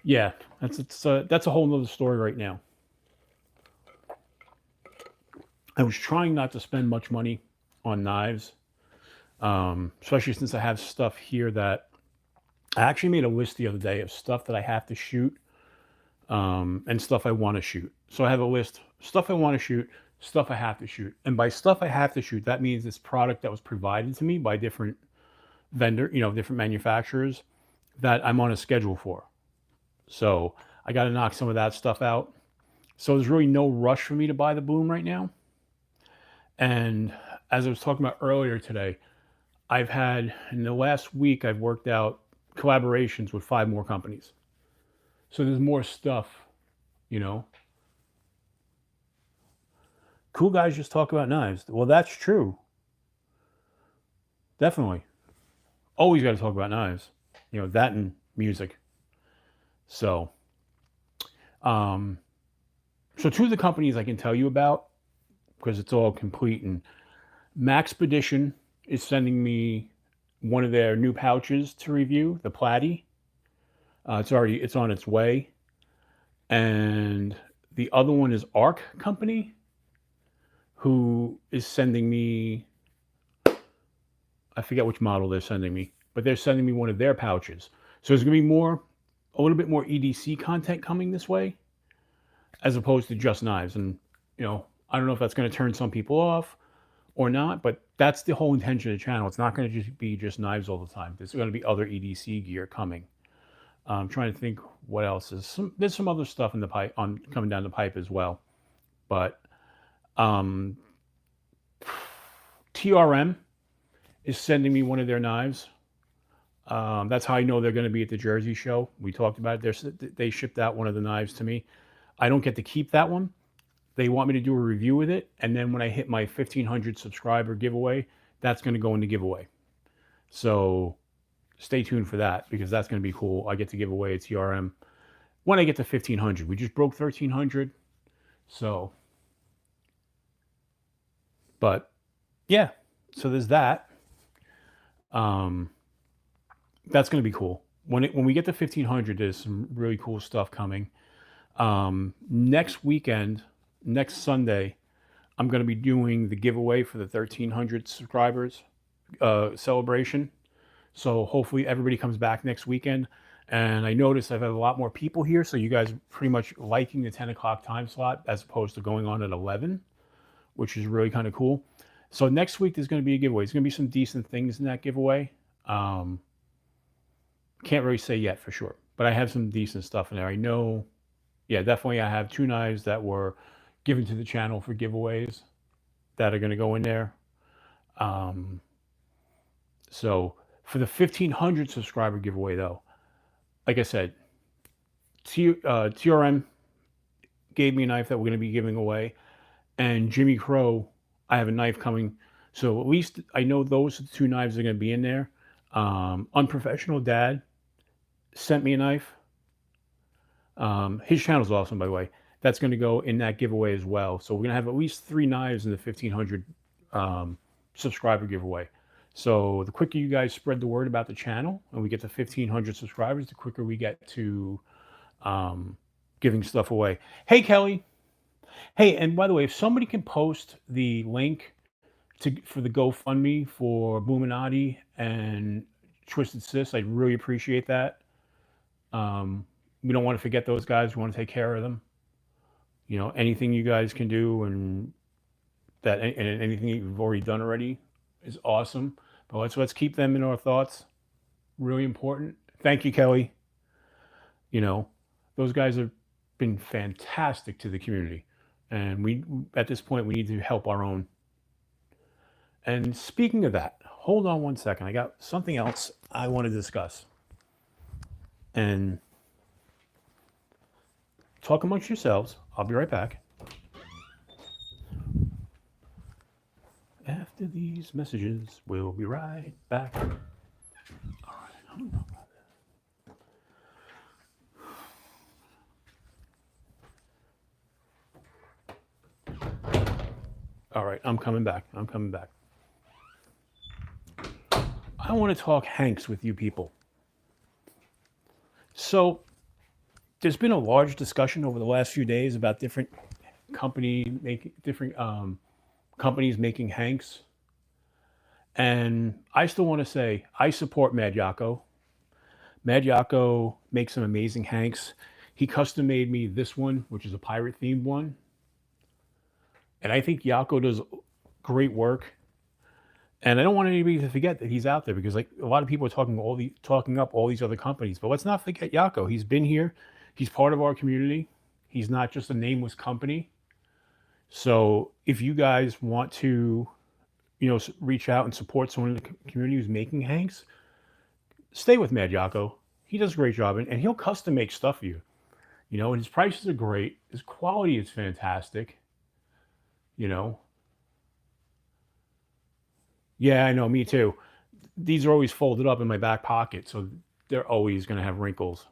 Yeah, that's a whole nother story right now. I was trying not to spend much money on knives, especially since I have stuff here that I actually made a list the other day of stuff that I have to shoot and stuff I want to shoot. So I have a list, stuff I want to shoot, stuff I have to shoot. And by stuff I have to shoot, that means it's product that was provided to me by different different manufacturers that I'm on a schedule for. So I got to knock some of that stuff out. So there's really no rush for me to buy the boom right now. And as I was talking about earlier today, I've had, in the last week, I've worked out collaborations with 5 more companies. So there's more stuff, you know. Cool guys just talk about knives. Well, that's true. Definitely. Always got to talk about knives. You know, that and music. So, so 2 of the companies I can tell you about, because it's all complete, and Maxpedition is sending me one of their new pouches to review, the Platy. It's on its way. And the other one is Arc Company, who is sending me, I forget which model they're sending me, but they're sending me one of their pouches. So there's going to be a little bit more EDC content coming this way, as opposed to just knives. And, you know, I don't know if that's going to turn some people off or not, but that's the whole intention of the channel. It's not going to just be knives all the time. There's going to be other EDC gear coming. I'm trying to think what else is. There's some other stuff in the pipe coming down the pipe as well. But TRM is sending me one of their knives. That's how I know they're going to be at the Jersey show. We talked about it. They shipped out one of the knives to me. I don't get to keep that one. They want me to do a review with it, and then when I hit my 1,500 subscriber giveaway, that's going to go in the giveaway. So stay tuned for that, because that's going to be cool. I get to give away a TRM when I get to 1,500. We just broke 1,300. So, but yeah, so there's that. That's going to be cool. When we get to 1,500, there's some really cool stuff coming. Next weekend, next Sunday, I'm going to be doing the giveaway for the 1,300 subscribers celebration. So hopefully everybody comes back next weekend. And I noticed I've had a lot more people here, so you guys are pretty much liking the 10 o'clock time slot as opposed to going on at 11, which is really kind of cool. So next week there's going to be a giveaway. There's going to be some decent things in that giveaway. Can't really say yet for sure, but I have some decent stuff in there. I know, yeah, definitely I have 2 knives that were given to the channel for giveaways that are going to go in there. So for the 1,500 subscriber giveaway, though, like I said, TRM gave me a knife that we're going to be giving away. And Jimmy Crow, I have a knife coming. So at least I know those two knives are going to be in there. Unprofessional Dad sent me a knife. His channel's awesome, by the way. That's going to go in that giveaway as well. So we're going to have at least 3 knives in the 1,500 subscriber giveaway. So the quicker you guys spread the word about the channel and we get to 1,500 subscribers, the quicker we get to giving stuff away. Hey, Kelly. Hey, and by the way, if somebody can post the link for the GoFundMe for Boominati and Twisted Sis, I'd really appreciate that. We don't want to forget those guys. We want to take care of them. You know, anything you guys can do and anything you've already done already is awesome. But let's keep them in our thoughts. Really important. Thank you, Kelly. You know, those guys have been fantastic to the community. And we, at this point, we need to help our own. And speaking of that, hold on one second. I got something else I want to discuss. And talk amongst yourselves. I'll be right back. After these messages, we'll be right back. All right. I don't know about this. All right. I'm coming back. I want to talk Hanks with you people. So there's been a large discussion over the last few days about different companies making Hanks. And I still want to say I support Mad Yako. Mad Yako makes some amazing Hanks. He custom made me this one, which is a pirate themed one. And I think Yako does great work. And I don't want anybody to forget that he's out there, because like a lot of people are talking up all these other companies. But let's not forget Yako. He's been here. He's part of our community. He's not just a nameless company. So if you guys want to, reach out and support someone in the community who's making Hanks, stay with Mad Yako. He does a great job, and he'll custom make stuff for you. And his prices are great. His quality is fantastic. Yeah, I know, me too. These are always folded up in my back pocket, so they're always going to have wrinkles,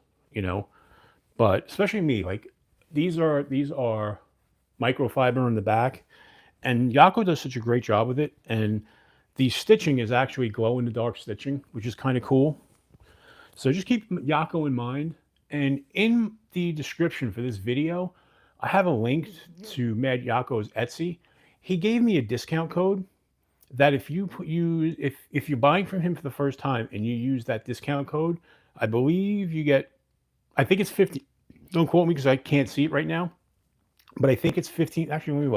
But especially me, like these are microfiber in the back, and Yako does such a great job with it. And the stitching is actually glow in the dark stitching, which is kind of cool. So just keep Yako in mind. And in the description for this video, I have a link to Mad Yako's Etsy. He gave me a discount code that if you're buying from him for the first time and you use that discount code, I believe you get, I think it's 50. Don't quote me because I can't see it right now, but I think it's 15. Actually,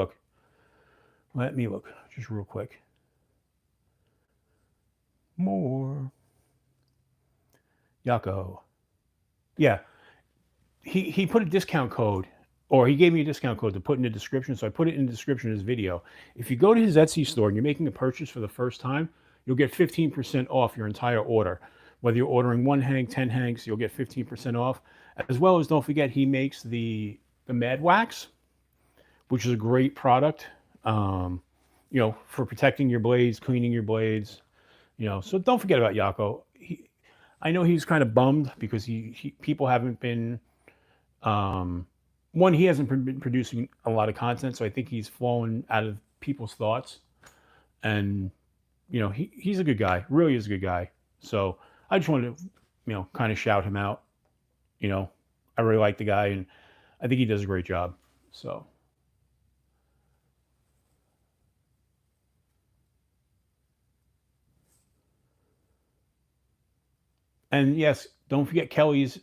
let me look just real quick. More Yako. Yeah, he put a discount code, or he gave me a discount code to put in the description. So I put it in the description of this video. If you go to his Etsy store and you're making a purchase for the first time, you'll get 15% off your entire order. Whether you're ordering 1 Hank, 10 Hanks, you'll get 15% off. As well as, don't forget, he makes the Mad Wax, which is a great product, for protecting your blades, cleaning your blades, So don't forget about Yako. I know he's kind of bummed because people haven't been, he hasn't been producing a lot of content, so I think he's fallen out of people's thoughts. And he's a good guy, really is a good guy. So I just wanted to, kind of shout him out. I really like the guy, and I think he does a great job. So. And yes, don't forget Kelly's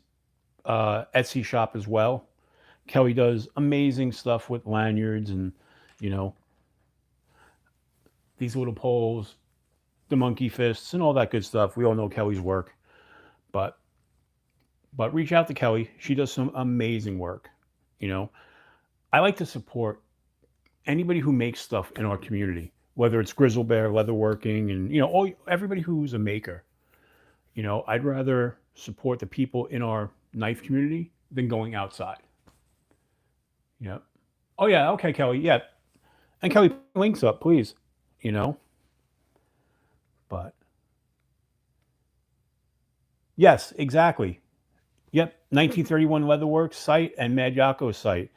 Etsy shop as well. Kelly does amazing stuff with lanyards and, these little poles, the monkey fists, and all that good stuff. We all know Kelly's work. But reach out to Kelly. She does some amazing work. I like to support anybody who makes stuff in our community, whether it's Grizzle Bear, leatherworking, and, everybody who's a maker. I'd rather support the people in our knife community than going outside. Yep. Oh yeah. Okay, Kelly. Yeah. And Kelly, put links up, please. You know. But yes, exactly. Yep. 1931 Leatherworks site and Mad Yako's site.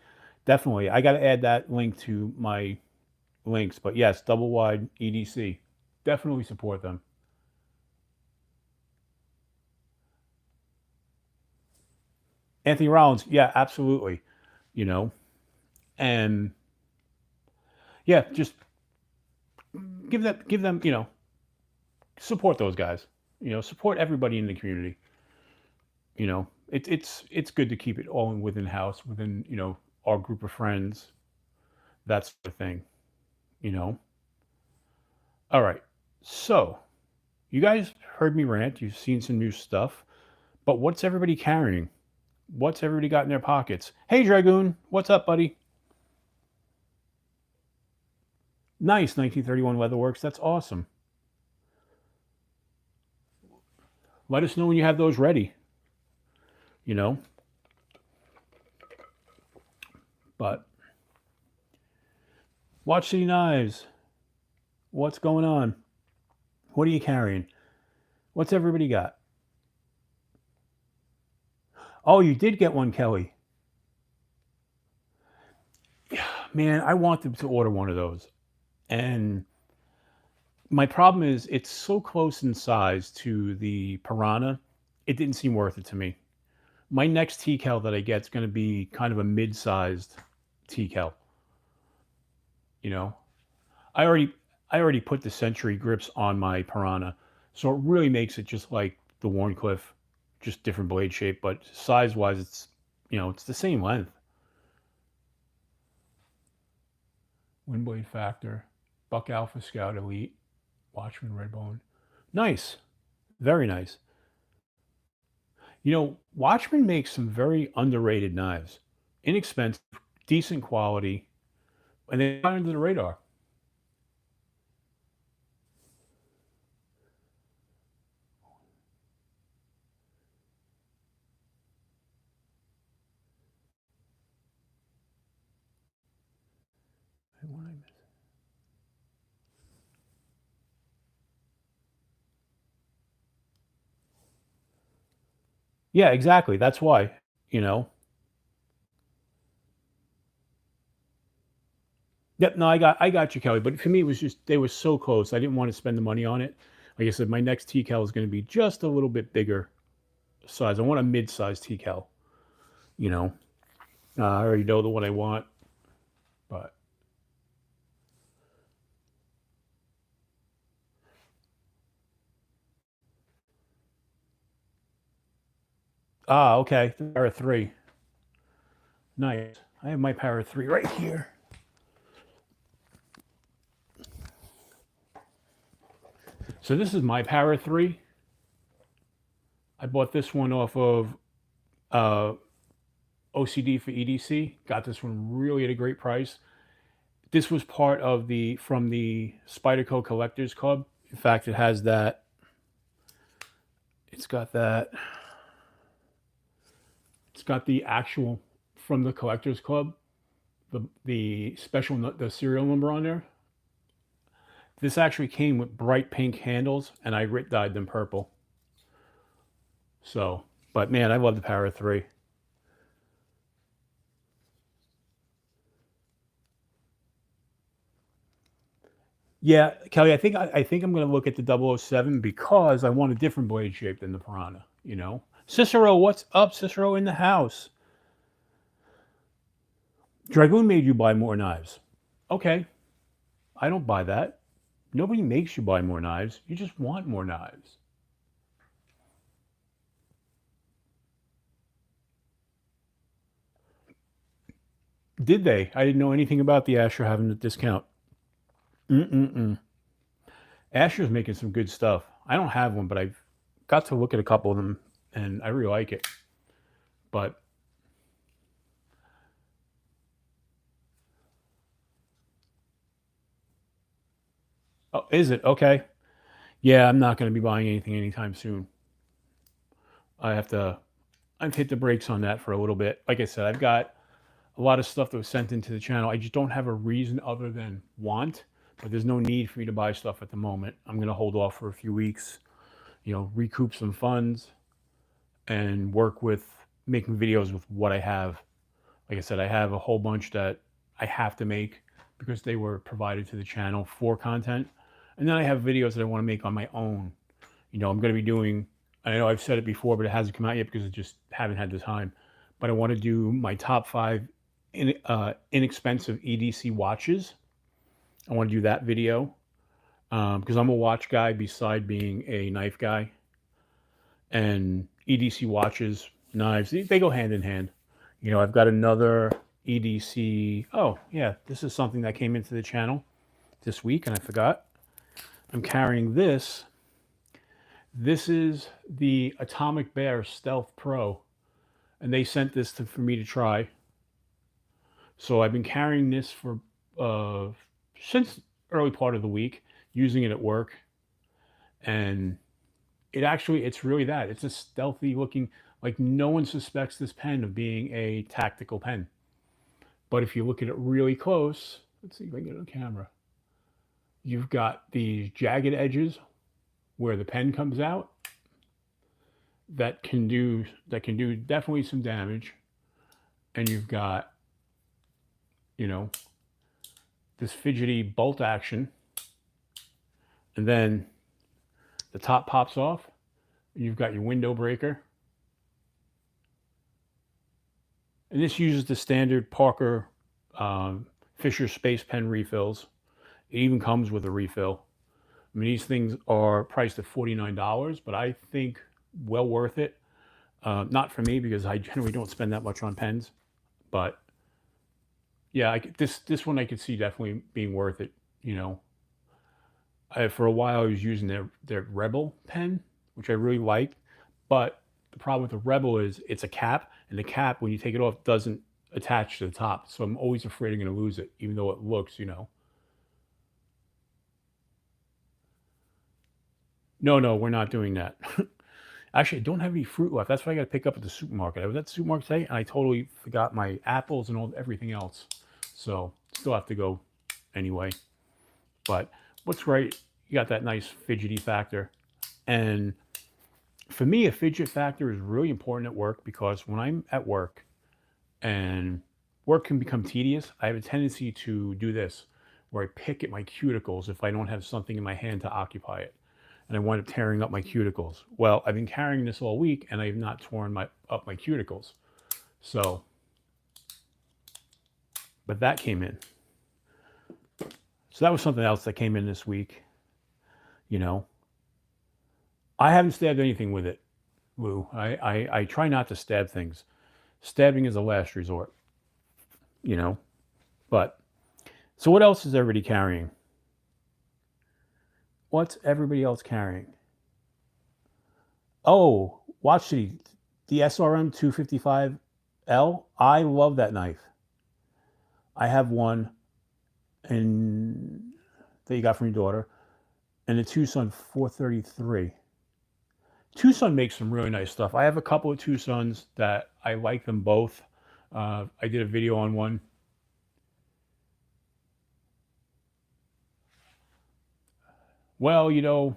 Definitely. I got to add that link to my links. But yes, double wide EDC. Definitely support them. Anthony Rollins. Yeah, absolutely. You know. And yeah, just give them, support those guys. Support everybody in the community. It's good to keep it all within house, within, our group of friends, that sort of thing, you know. All right. So, you guys heard me rant, you've seen some new stuff, but what's everybody carrying? What's everybody got in their pockets? Hey Dragoon, what's up, buddy? Nice, 1931 Leatherworks. That's awesome. Let us know when you have those ready, you know. But Watch City Knives, what's going on? What are you carrying? What's everybody got? Oh, you did get one, Kelly. Man, I wanted to order one of those. And my problem is it's so close in size to the Piranha, it didn't seem worth it to me. My next T-Cal that I get is going to be kind of a mid-sized T-Cal, you know. I already I already put the Century grips on my Piranha, so it really makes it just like the Warncliffe, just different blade shape, but size-wise it's the same length. Wind blade factor, Buck Alpha Scout Elite, Watchman Redbone. Nice. Very nice. Watchman makes some very underrated knives. Inexpensive, decent quality, and they fly under the radar. Yeah, exactly. That's why, you know. Yep, no, I got you, Kelly. But for me, it was just they were so close. I didn't want to spend the money on it. Like I said, my next TCal is going to be just a little bit bigger size. I want a mid-size TCal. You know, I already know the one I want, but okay, Para three, nice. I have my Para three right here. So this is my Para three. I bought this one off of uh, OCD for EDC. Got this one really at a great price. This was part of from the Spyderco Collectors Club. In fact, it has that. It's got that. It's got the actual from the Collectors Club. The special the serial number on there. This actually came with bright pink handles, and I Rit dyed them purple. So, but man, I love the Para 3. Yeah, Kelly, I think I'm going to look at the 007 because I want a different blade shape than the Piranha, you know. Cicero, what's up? Cicero in the house. Dragoon made you buy more knives. Okay, I don't buy that. Nobody makes you buy more knives. You just want more knives. Did they? I didn't know anything about the Asher having a discount. Mm-mm-mm. Asher's making some good stuff. I don't have one, but I've got to look at a couple of them, and I really like it. But oh, is it okay? Yeah, I'm not going to be buying anything anytime soon. I have to. I've hit the brakes on that for a little bit. Like I said, I've got a lot of stuff that was sent into the channel. I just don't have a reason other than want, but there's no need for me to buy stuff at the moment. I'm going to hold off for a few weeks, you know, recoup some funds and work with making videos with what I have. Like I said, I have a whole bunch that I have to make because they were provided to the channel for content. And then I have videos that I want to make on my own. You know, I'm going to be doing, I know I've said it before, but it hasn't come out yet because I just haven't had the time. But I want to do my top 5 inexpensive EDC watches. I want to do that video because I'm a watch guy beside being a knife guy. And EDC watches, knives, they go hand in hand. You know, I've got another EDC. Oh, yeah, this is something that came into the channel this week and I forgot. I'm carrying this. This is the Atomic Bear Stealth Pro. And they sent this for me to try. So I've been carrying this for since early part of the week, using it at work. And it's really that. It's a stealthy looking, like no one suspects this pen of being a tactical pen. But if you look at it really close, let's see if I can get it on camera. You've got these jagged edges where the pen comes out that can do definitely some damage. And you've got, you know, this fidgety bolt action. And then the top pops off. You've got your window breaker. And this uses the standard Parker Fisher Space Pen refills. It even comes with a refill. I mean, these things are priced at $49, but I think well worth it. Not for me because I generally don't spend that much on pens. But yeah, this one I could see definitely being worth it, you know. For a while, I was using their Rebel pen, which I really liked. But the problem with the Rebel is it's a cap, and the cap, when you take it off, doesn't attach to the top. So I'm always afraid I'm going to lose it, even though it looks, you know. No, we're not doing that. Actually, I don't have any fruit left. That's what I got to pick up at the supermarket. I was at the supermarket today, and I totally forgot my apples and everything else. So still have to go anyway. But what's great, you got that nice fidgety factor. And for me, a fidget factor is really important at work because when I'm at work and work can become tedious, I have a tendency to do this, where I pick at my cuticles if I don't have something in my hand to occupy it. And I wind up tearing up my cuticles. Well, I've been carrying this all week and I have not torn up my cuticles. So, but that came in. So that was something else that came in this week. You know, I haven't stabbed anything with it, Lou. I try not to stab things. Stabbing is a last resort, you know. But, so what else is everybody carrying? What's everybody else carrying? Oh, watch the SRM 255L. I love that knife. I have one and that you got from your daughter, and the Tucson 433. Tucson makes some really nice stuff. I have a couple of Tucsons that I like them both. I did a video on one. Well, Lou,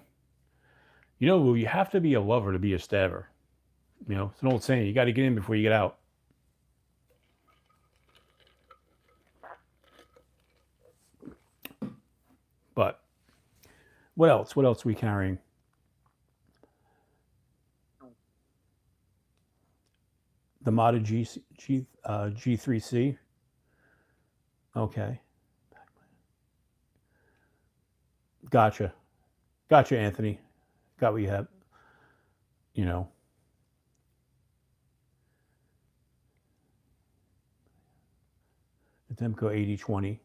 you have to be a lover to be a stabber. You know, it's an old saying. You got to get in before you get out. But what else? What else are we carrying? The Mata G3C. Okay. Gotcha. Gotcha, Anthony. Got what you have. You know. The Demco 8020.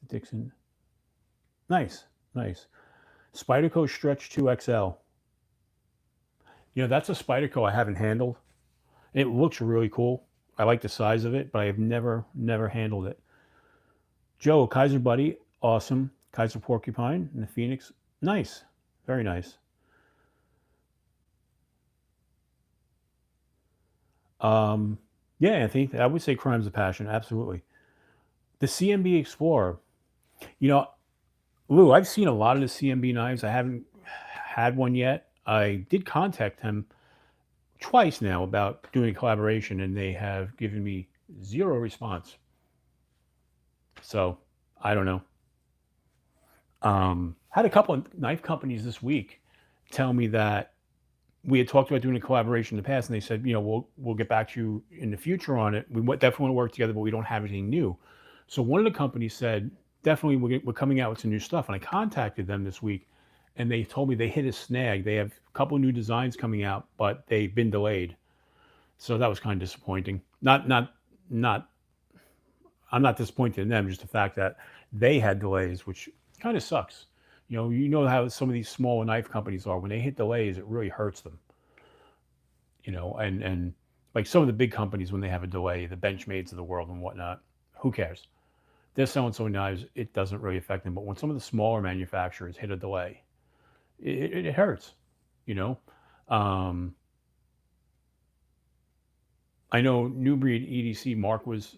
Dixon. Nice. Nice. Spyderco Stretch 2XL. You know, that's a Spyderco I haven't handled. It looks really cool. I like the size of it, but I have never handled it. Joe, Kaiser Buddy, awesome. Kaiser Porcupine and the Phoenix, nice, very nice. Yeah, Anthony, I would say crime's a passion. Absolutely. The CMB Explorer. You know, Lou, I've seen a lot of the CMB knives. I haven't had one yet. I did contact him twice now about doing a collaboration, and they have given me zero response. So I don't know. Had a couple of knife companies this week tell me that we had talked about doing a collaboration in the past, and they said, we'll get back to you in the future on it. We definitely want to work together, but we don't have anything new. So one of the companies said, definitely we're coming out with some new stuff. And I contacted them this week, and they told me they hit a snag. They have a couple of new designs coming out, but they've been delayed. So that was kind of disappointing. Not. I'm not disappointed in them. Just the fact that they had delays, which kind of sucks. You know how some of these small knife companies are. When they hit delays, it really hurts them. And like some of the big companies, when they have a delay, the Benchmades of the world and whatnot, who cares? They're selling so many knives, it doesn't really affect them. But when some of the smaller manufacturers hit a delay, it hurts. You know, um, I know New Breed EDC. Mark was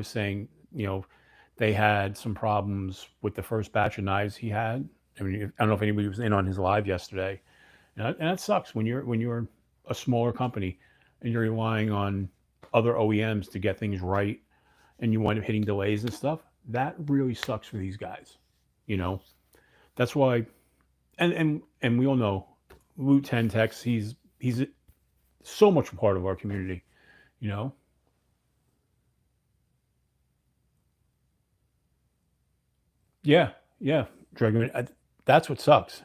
saying, they had some problems with the first batch of knives he had. I mean, I don't know if anybody was in on his live yesterday, and that sucks when you're a smaller company and you're relying on other OEMs to get things right, and you wind up hitting delays and stuff. That really sucks for these guys. You know, that's why. And we all know Loot 10 Tex. He's so much a part of our community. You know. Yeah, yeah, Dragon. That's what sucks.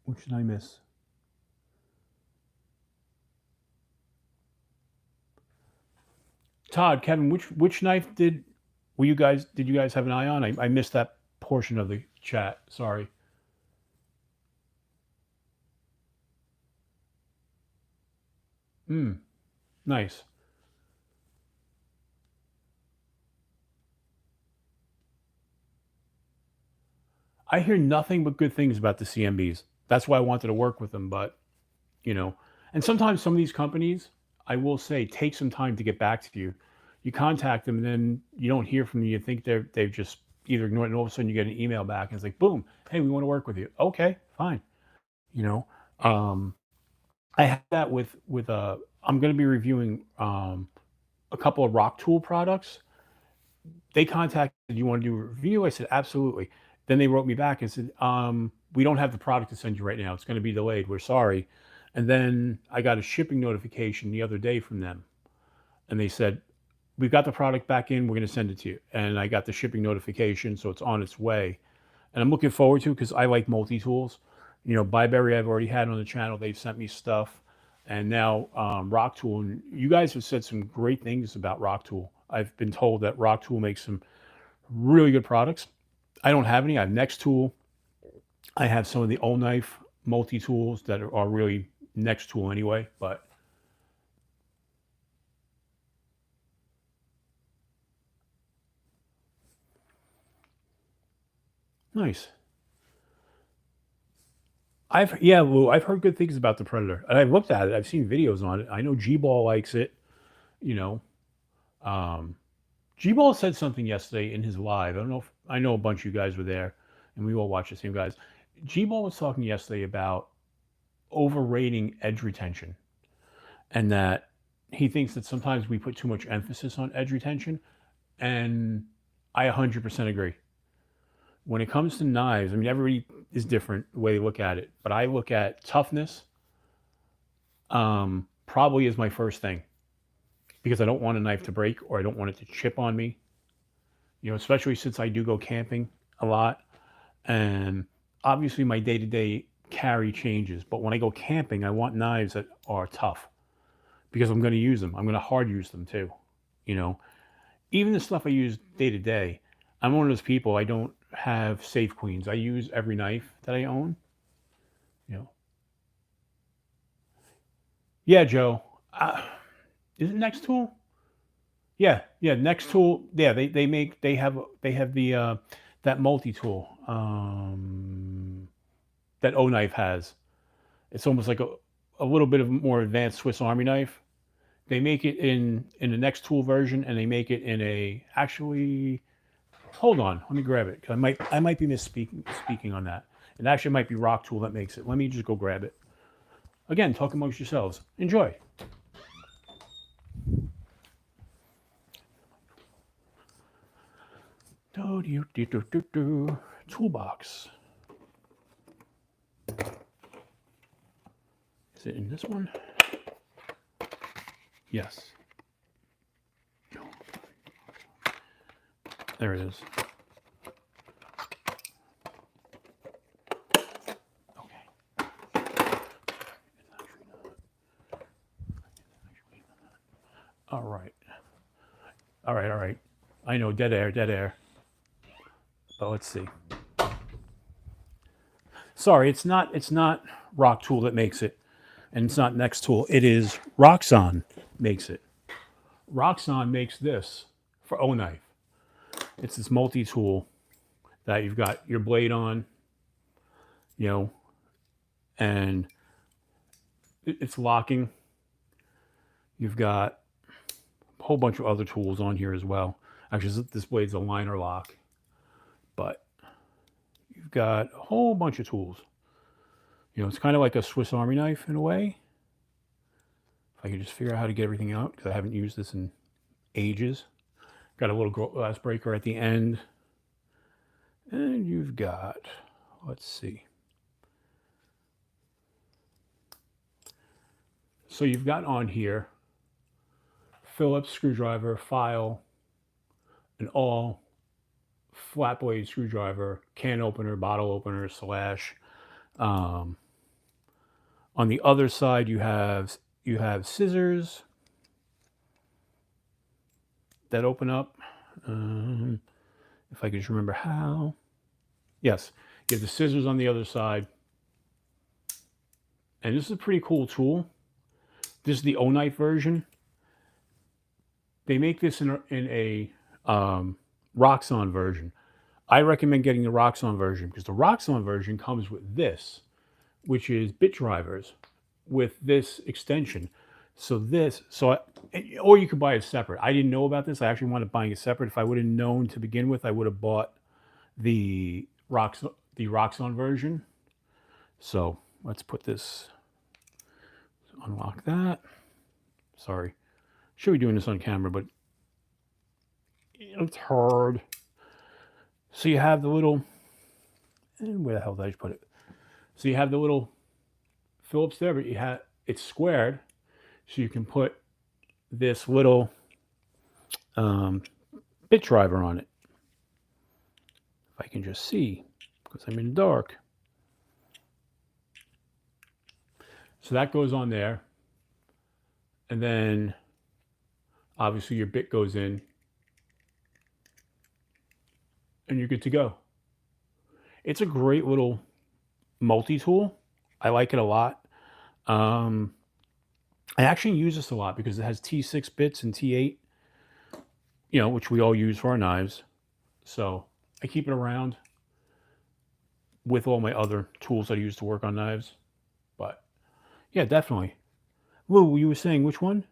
Which did I miss? Todd, Kevin, which knife did you guys have an eye on? I missed that portion of the chat. Sorry. Hmm. Nice. I hear nothing but good things about the CMBs. That's why I wanted to work with them. But you know, and sometimes some of these companies, I will say, take some time to get back to you. You contact them, and then you don't hear from them. You think they've just either ignored it, and all of a sudden you get an email back, and it's like, boom, hey, we want to work with you. Okay, fine. You know, um, I had that with. I'm going to be reviewing a couple of Rock Tool products. They contacted, you want to do a review? I said, absolutely. Then they wrote me back and said, we don't have the product to send you right now. It's going to be delayed. We're sorry. And then I got a shipping notification the other day from them. And they said, we've got the product back in. We're going to send it to you. And I got the shipping notification. So it's on its way. And I'm looking forward to it because I like multi tools. Byberry I've already had on the channel. They've sent me stuff. And now Rock Tool. And you guys have said some great things about Rock Tool. I've been told that Rock Tool makes some really good products. I don't have any. I have Next Tool. I have some of the old knife multi tools that are really Next Tool anyway. But nice. Lou, I've heard good things about the Predator, and I've looked at it. I've seen videos on it. I know G Ball likes it. You know, um, G Ball said something yesterday in his live. I don't know if I know a bunch of you guys were there, and we all watched the same guys. G Ball was talking yesterday about overrating edge retention, and that he thinks that sometimes we put too much emphasis on edge retention, and I 100% agree. When it comes to knives, I mean, everybody is different the way they look at it, but I look at toughness probably as my first thing because I don't want a knife to break or I don't want it to chip on me. Especially since I do go camping a lot, and obviously my day to day carry changes. But when I go camping, I want knives that are tough because I'm going to use them. I'm going to hard use them too. You know, Even the stuff I use day to day, I'm one of those people. I don't have safe queens. I use every knife that I own. You know, yeah, Joe. Is it Next Tool? Yeah, yeah, Next Tool. Yeah, they have the that multi tool. that O knife has. It's almost like a little bit of more advanced Swiss Army knife. They make it in the next tool version, and they make it in a actually. Hold on, let me grab it. I might be speaking on that. It actually might be Rock Tool that makes it. Let me just go grab it. Again, talk amongst yourselves. Enjoy. Toolbox. Is it in this one? Yes. There it is. Okay. All right. All right, all right. I know, dead air, dead air. But let's see. Sorry, it's not Rock Tool that makes it, and it's not Next Tool. It is Roxxon makes it. Roxxon makes this for O knife. It's this multi-tool that you've got your blade on, you know, and it's locking. You've got a whole bunch of other tools on here as well. Actually, this blade's a liner lock, but you've got a whole bunch of tools. You know, it's kind of like a Swiss Army knife in a way. If I can just figure out how to get everything out, because I haven't used this in ages. Got a little glass breaker at the end. And you've got, let's see. So you've got on here Phillips screwdriver, file, an all flat blade screwdriver, can opener, bottle opener, slash. On the other side, you have scissors that open up. If I can just remember how. Yes, you have the scissors on the other side. And this is a pretty cool tool. This is the O knife version. They make this in a Roxxon version. I recommend getting the Roxxon version because the Roxxon version comes with this, which is bit drivers with this extension. Or you could buy it separate. I didn't know about this. I actually wanted buying it separate. If I would have known to begin with, I would have bought the Roxxon version. So let's put this, unlock that. Sorry. Should be doing this on camera, but it's hard. So you have the little, where the hell did I just put it? So you have the little Phillips there, but it's squared, so you can put this little bit driver on it. If I can just see, because I'm in the dark. So that goes on there, and then obviously your bit goes in, and you're good to go. It's a great little multi-tool. I like it a lot. I actually use this a lot because it has T6 bits and T8, you know, which we all use for our knives. So I keep it around with all my other tools that I use to work on knives. But yeah, definitely. Whoa, you were saying which one?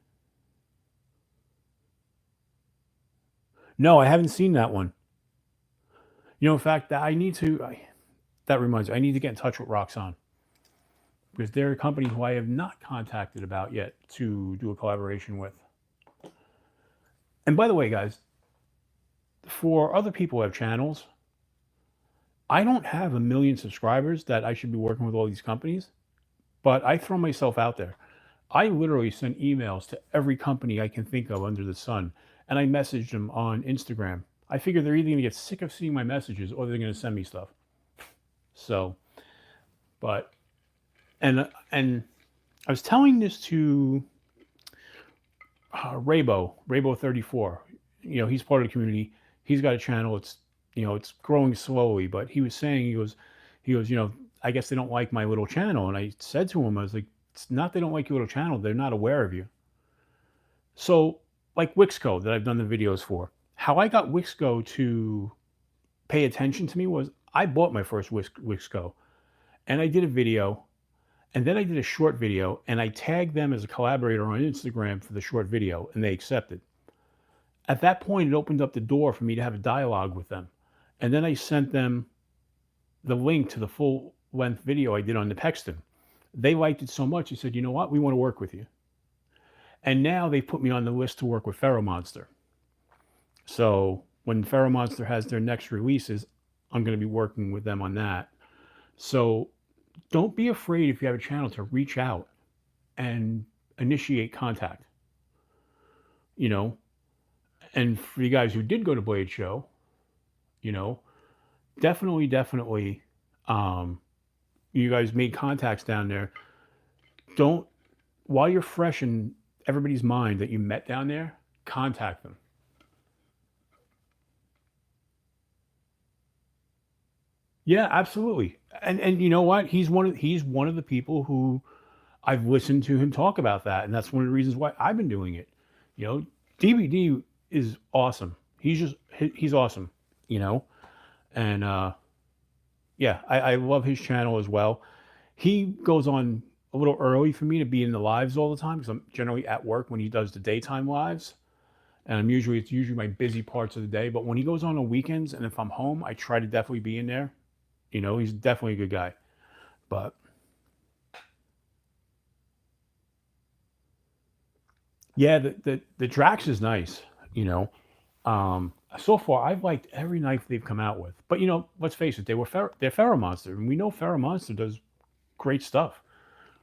No, I haven't seen that one. You know, in fact, that reminds me, I need to get in touch with Roxxon because they're a company who I have not contacted about yet to do a collaboration with. And by the way, guys, for other people who have channels, I don't have 1 million subscribers that I should be working with all these companies, but I throw myself out there. I literally send emails to every company I can think of under the sun, and I message them on Instagram. I figure they're either going to get sick of seeing my messages or they're going to send me stuff. So, and I was telling this to Raybo 34. You know, he's part of the community. He's got a channel. It's, you know, it's growing slowly, but he was saying, he goes, you know, I guess they don't like my little channel. And I said to him, I was like, it's not they don't like your little channel. They're not aware of you. So like Wixco that I've done the videos for, how I got Wixco to pay attention to me was I bought my first Wixco. And I did a video, and then I did a short video, and I tagged them as a collaborator on Instagram for the short video, and they accepted. At that point, it opened up the door for me to have a dialogue with them. And then I sent them the link to the full length video I did on the Pexton. They liked it so much, they said, you know what, we want to work with you. And now they put me on the list to work with Monster. So when Monster has their next releases, I'm going to be working with them on that. So don't be afraid if you have a channel to reach out and initiate contact. You know, and for you guys who did go to Bladeshow, you know, definitely, you guys made contacts down there. Don't, while you're fresh in everybody's mind that you met down there, contact them. Yeah, absolutely. And you know what? He's one of the people who I've listened to him talk about that, and that's one of the reasons why I've been doing it. You know, DVD is awesome. He's awesome. You know, and yeah, I love his channel as well. He goes on a little early for me to be in the lives all the time because I'm generally at work when he does the daytime lives, and it's usually my busy parts of the day. But when he goes on weekends, and if I'm home, I try to definitely be in there. You know, he's definitely a good guy. But yeah, the Drax is nice. You know, so far I've liked every knife they've come out with. But you know, let's face it, they're Monster, and we know Monster does great stuff.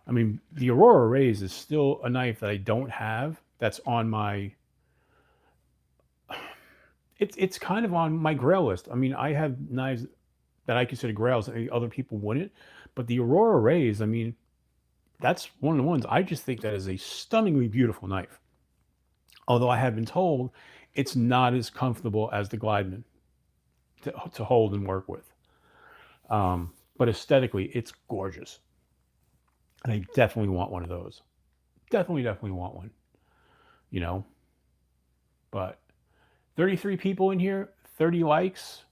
I mean, the Aurora Rays is still a knife that I don't have. That's on my. It's kind of on my grail list. I mean, I have knives that I consider grails that other people wouldn't, but the Aurora Rays, I mean, that's one of the ones I just think that is a stunningly beautiful knife. Although I have been told it's not as comfortable as the Glideman to hold and work with. But aesthetically, it's gorgeous. And I definitely want one of those. Definitely want one. You know, but 33 people in here, 30 likes.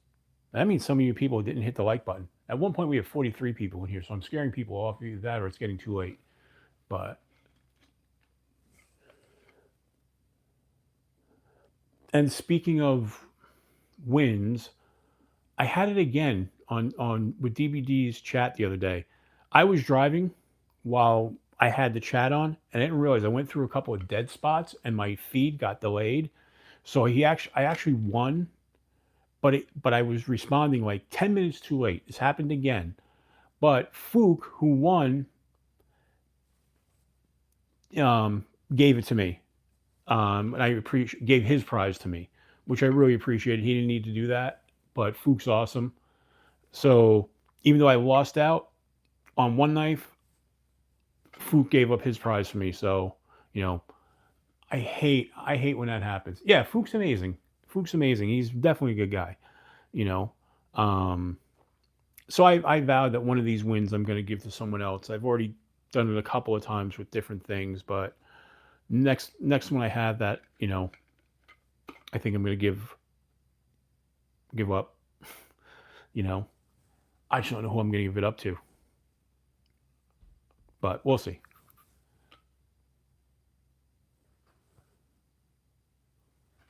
That means some of you people didn't hit the like button. At one point, we have 43 people in here, so I'm scaring people off. Either that or it's getting too late. But and speaking of wins, I had it again on with DBD's chat the other day. I was driving while I had the chat on, and I didn't realize I went through a couple of dead spots, and my feed got delayed. So I actually won, but I was responding like 10 minutes too late. This happened again. But Fook, who won, gave it to me, and I gave his prize to me, which I really appreciated. He didn't need to do that, but Fook's awesome. So even though I lost out on one knife, Fook gave up his prize for me. So you know, I hate when that happens. Yeah, Fook's amazing. Fook's amazing. He's definitely a good guy. You know, so I vowed that one of these wins I'm going to give to someone else. I've already done it a couple of times with different things, but next one I have that, you know, I think I'm going to give up. You know, I just don't know who I'm going to give it up to, but we'll see.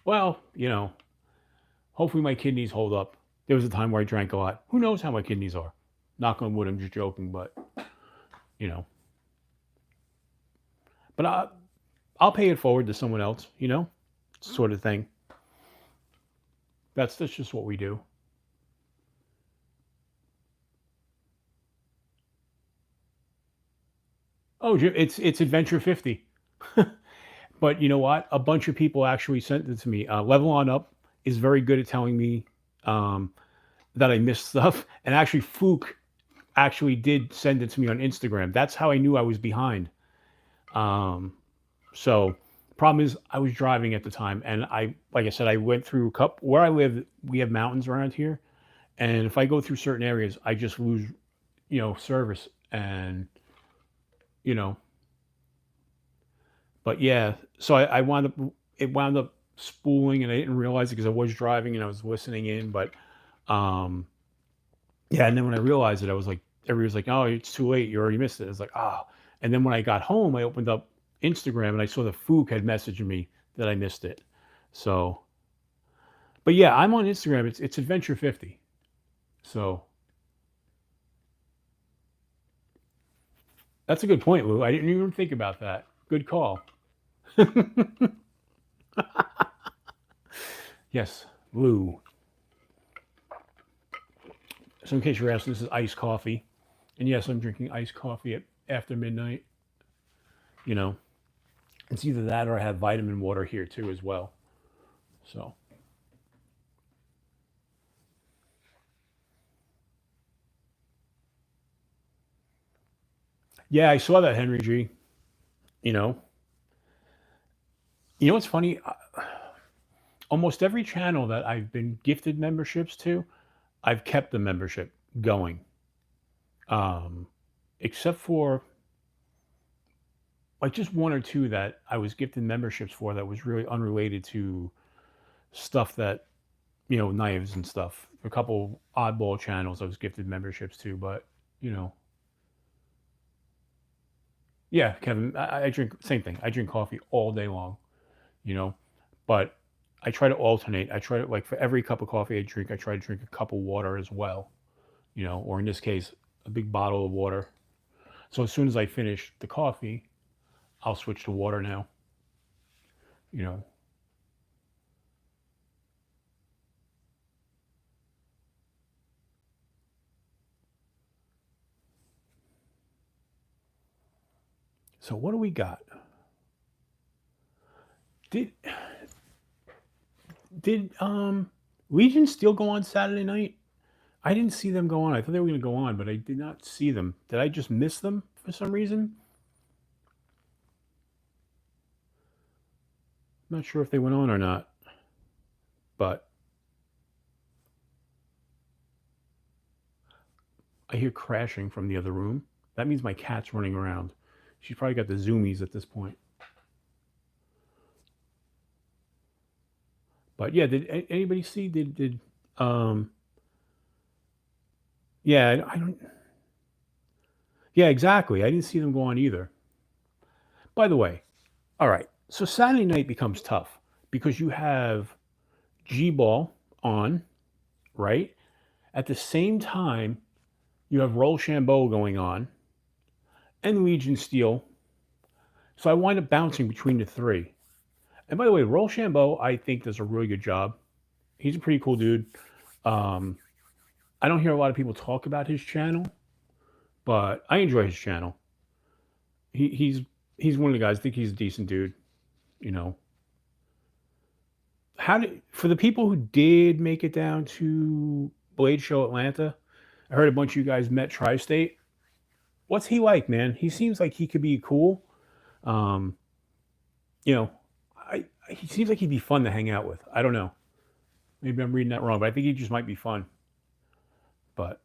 Well, you know, hopefully my kidneys hold up. There was a time where I drank a lot. Who knows how my kidneys are? Knock on wood, I'm just joking, but you know. But I'll pay it forward to someone else, you know, sort of thing. That's just what we do. Oh, it's Adventure50. But you know what? A bunch of people actually sent it to me. Level On Up is very good at telling me that I missed stuff. And actually, Fook actually did send it to me on Instagram. That's how I knew I was behind. So problem is I was driving at the time, and like I said, I went through a couple where I live. We have mountains around here, and if I go through certain areas, I just lose, you know, service, and you know. But yeah, so I wound up it wound up spooling, and I didn't realize it because I was driving and I was listening in. But yeah, and then when I realized it, I was like, everybody was like, "Oh, it's too late. You already missed it." It's like, ah. Oh. And then when I got home, I opened up Instagram and I saw the Fook had messaged me that I missed it. So, but yeah, I'm on Instagram. It's Adventure50. So that's a good point, Lou. I didn't even think about that. Good call. Yes, Lou. So in case you're asking, this is iced coffee. And yes, I'm drinking iced coffee after midnight. You know, it's either that or I have vitamin water here too as well. So yeah, I saw that, Henry G. You know, what's funny? Almost every channel that I've been gifted memberships to, I've kept the membership going. Except for like just one or two that I was gifted memberships for that was really unrelated to stuff that, knives and stuff. A couple oddball channels I was gifted memberships to, but you know, yeah, Kevin, I drink same thing. I drink coffee all day long, you know, but I try to alternate. I try to like for every cup of coffee I drink, I try to drink a cup of water as well, or in this case, a big bottle of water. So as soon as I finish the coffee, I'll switch to water now, you know. So what do we got? Did did Legion still go on Saturday night? I didn't see them go on. I thought they were going to go on, but I did not see them. Did I just miss them for some reason? I'm not sure if they went on or not, but I hear crashing from the other room. That means my cat's running around. She's probably got the zoomies at this point. But yeah, did anybody see? Did yeah, I don't. Yeah, exactly. I didn't see them go on either. By the way, all right. So Saturday night becomes tough because you have G Ball on, right? At the same time, you have Rochambeau going on and Legion Steel. So I wind up bouncing between the three. And by the way, Rochambeau, I think, does a really good job. He's a pretty cool dude. Um, I don't hear a lot of people talk about his channel, but I enjoy his channel. He's one of the guys. I think he's a decent dude. You know, how did for the people who did make it down to Bladeshow Atlanta? I heard a bunch of you guys met Tri-State. What's he like, man? He seems like he could be cool. Um, you know, he seems like he'd be fun to hang out with. I don't know. Maybe I'm reading that wrong, but I think he just might be fun. But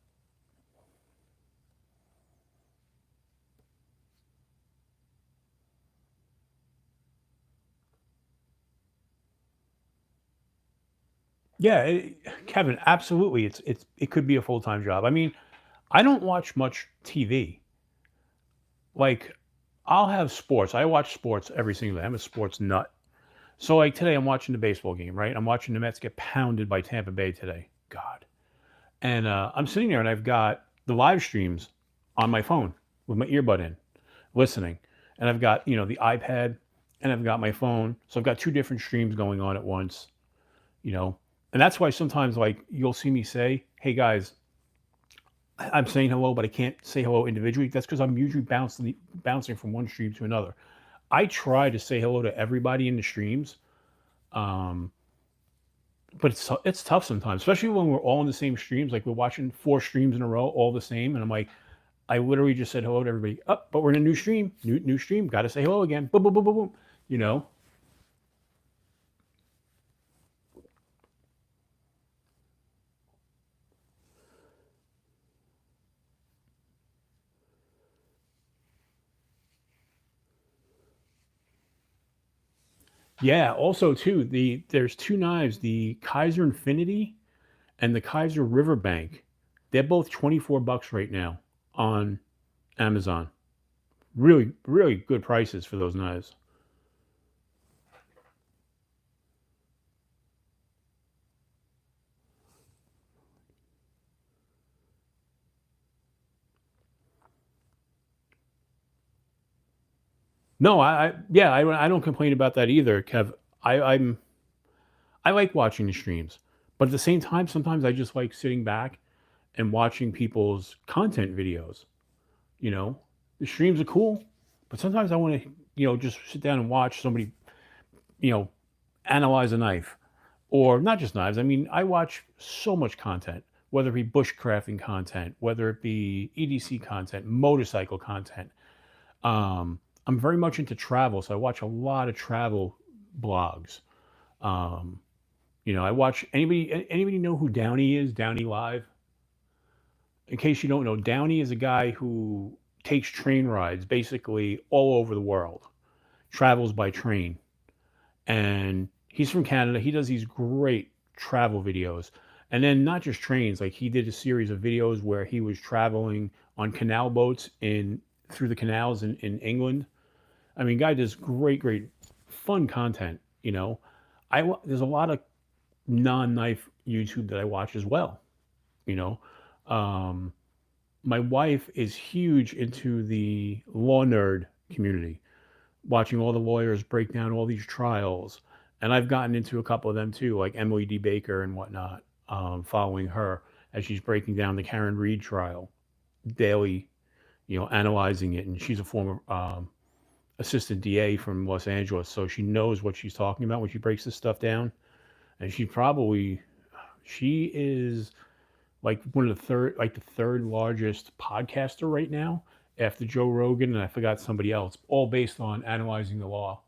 yeah, Kevin, absolutely. It could be a full-time job. I mean, I don't watch much TV. Like, I'll have sports. I watch sports every single day. I'm a sports nut. So, like today, I'm watching the baseball game, right? I'm watching the Mets get pounded by Tampa Bay today. God. And I'm sitting there and I've got the live streams on my phone with my earbud in, listening. And I've got, the iPad and I've got my phone. So I've got two different streams going on at once, you know. And that's why sometimes, like, you'll see me say, hey guys, I'm saying hello, but I can't say hello individually. That's because I'm usually bouncing from one stream to another. I try to say hello to everybody in the streams, but it's tough sometimes, especially when we're all in the same streams. Like we're watching 4 streams in a row, all the same, and I'm like, I literally just said hello to everybody. Up, but we're in a new stream, new stream. Got to say hello again. Boom, boom, boom, boom, boom. You know. Yeah. Also, too, there's 2 knives, the Kaiser Infinity and the Kaiser Riverbank. They're both $24 right now. on Amazon. Really, really good prices for those knives. No, yeah, I don't complain about that either, Kev. I'm I like watching the streams, but at the same time, sometimes I just like sitting back and watching people's content videos. You know, the streams are cool, but sometimes I want to, just sit down and watch somebody, you know, analyze a knife, or not just knives. I mean, I watch so much content, whether it be bushcrafting content, whether it be EDC content, motorcycle content. I'm very much into travel, so I watch a lot of travel blogs. Um, I watch anybody know who Downey is? Downey Live. In case you don't know, Downey is a guy who takes train rides basically all over the world, travels by train, and he's from Canada. He does these great travel videos, and then not just trains. Like he did a series of videos where he was traveling on canal boats in through the canals in England. I mean, guy does great, great, fun content. There's a lot of non-knife YouTube that I watch as well. You know, um, my wife is huge into the law nerd community, watching all the lawyers break down all these trials, and I've gotten into a couple of them too, like Emily D. Baker and whatnot. Following her as she's breaking down the Karen Reed trial daily, analyzing it, and she's a former assistant DA from Los Angeles, so she knows what she's talking about when she breaks this stuff down. And she is like one of the third largest podcaster right now after Joe Rogan, and I forgot somebody else, all based on analyzing the law.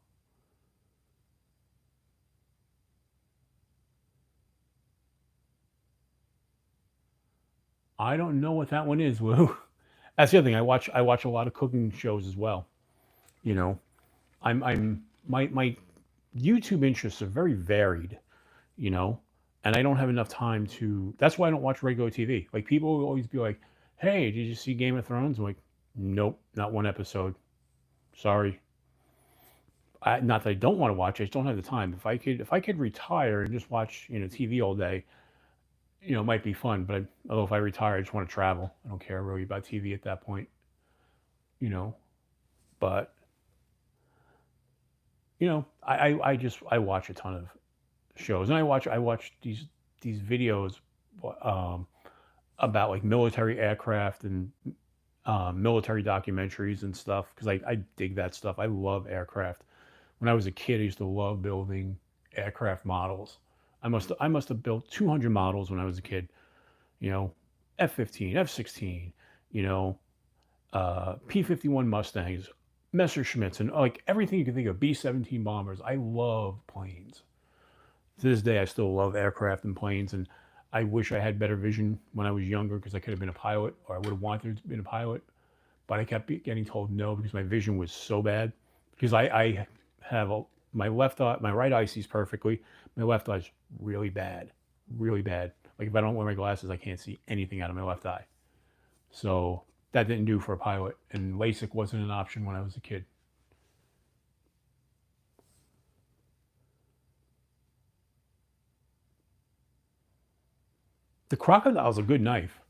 I don't know what that one is, Lou. That's the other thing. I watch a lot of cooking shows as well. You know, I'm my YouTube interests are very varied. You know, and I don't have enough time to. That's why I don't watch regular TV. Like people will always be like, "Hey, did you see Game of Thrones?" I'm like, "Nope, not one episode. Sorry." Not that I don't want to watch. I just don't have the time. If I could retire and just watch TV all day, it might be fun. But although if I retire, I just want to travel. I don't care really about TV at that point. You know, but I watch a ton of shows, and I watch these videos um, about like military aircraft and military documentaries and stuff because I dig that stuff. I love aircraft. When I was a kid, I used to love building aircraft models. I must have built 200 models when I was a kid. You know, F-15, F-16, you know, P-51 Mustangs, Messerschmitts, and like everything you can think of. B-17 bombers. I love planes. To this day, I still love aircraft and planes, and I wish I had better vision when I was younger because I could have been a pilot, or I would have wanted to have been a pilot. But I kept getting told no because my vision was so bad. Because I have my left eye, my right eye sees perfectly. My left eye's really bad, really bad. Like if I don't wear my glasses, I can't see anything out of my left eye. So that didn't do for a pilot, and LASIK wasn't an option when I was a kid. The crocodile's a good knife,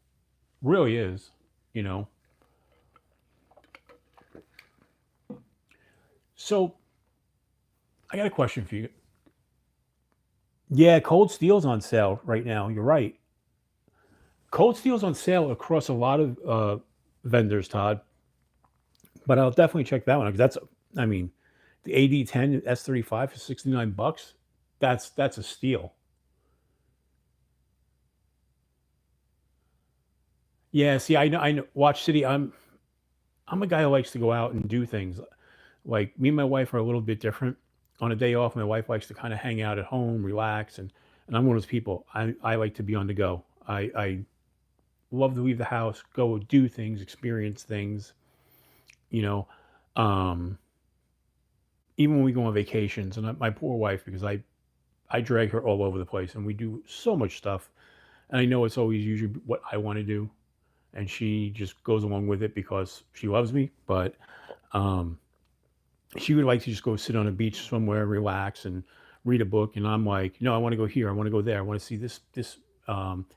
really is. You know. So I got a question for you. Yeah, Cold Steel's on sale right now. You're right. Cold Steel's on sale across a lot of vendors, Todd. But I'll definitely check that one out because I mean, the AD10 S35 for $69. That's a steal. Yeah, see, I know. Watch City. I'm a guy who likes to go out and do things. Like me and my wife are a little bit different. On a day off, my wife likes to kind of hang out at home, relax, and I'm one of those people. I like to be on the go. I love to leave the house, go do things, experience things. You know, um, even when we go on vacations, and my poor wife, because I drag her all over the place, and we do so much stuff, and I know it's always usually what I want to do, and she just goes along with it because she loves me. But um, she would like to just go sit on a beach somewhere, relax, and read a book. And I'm like, no, I want to go here. I want to go there. I want to see this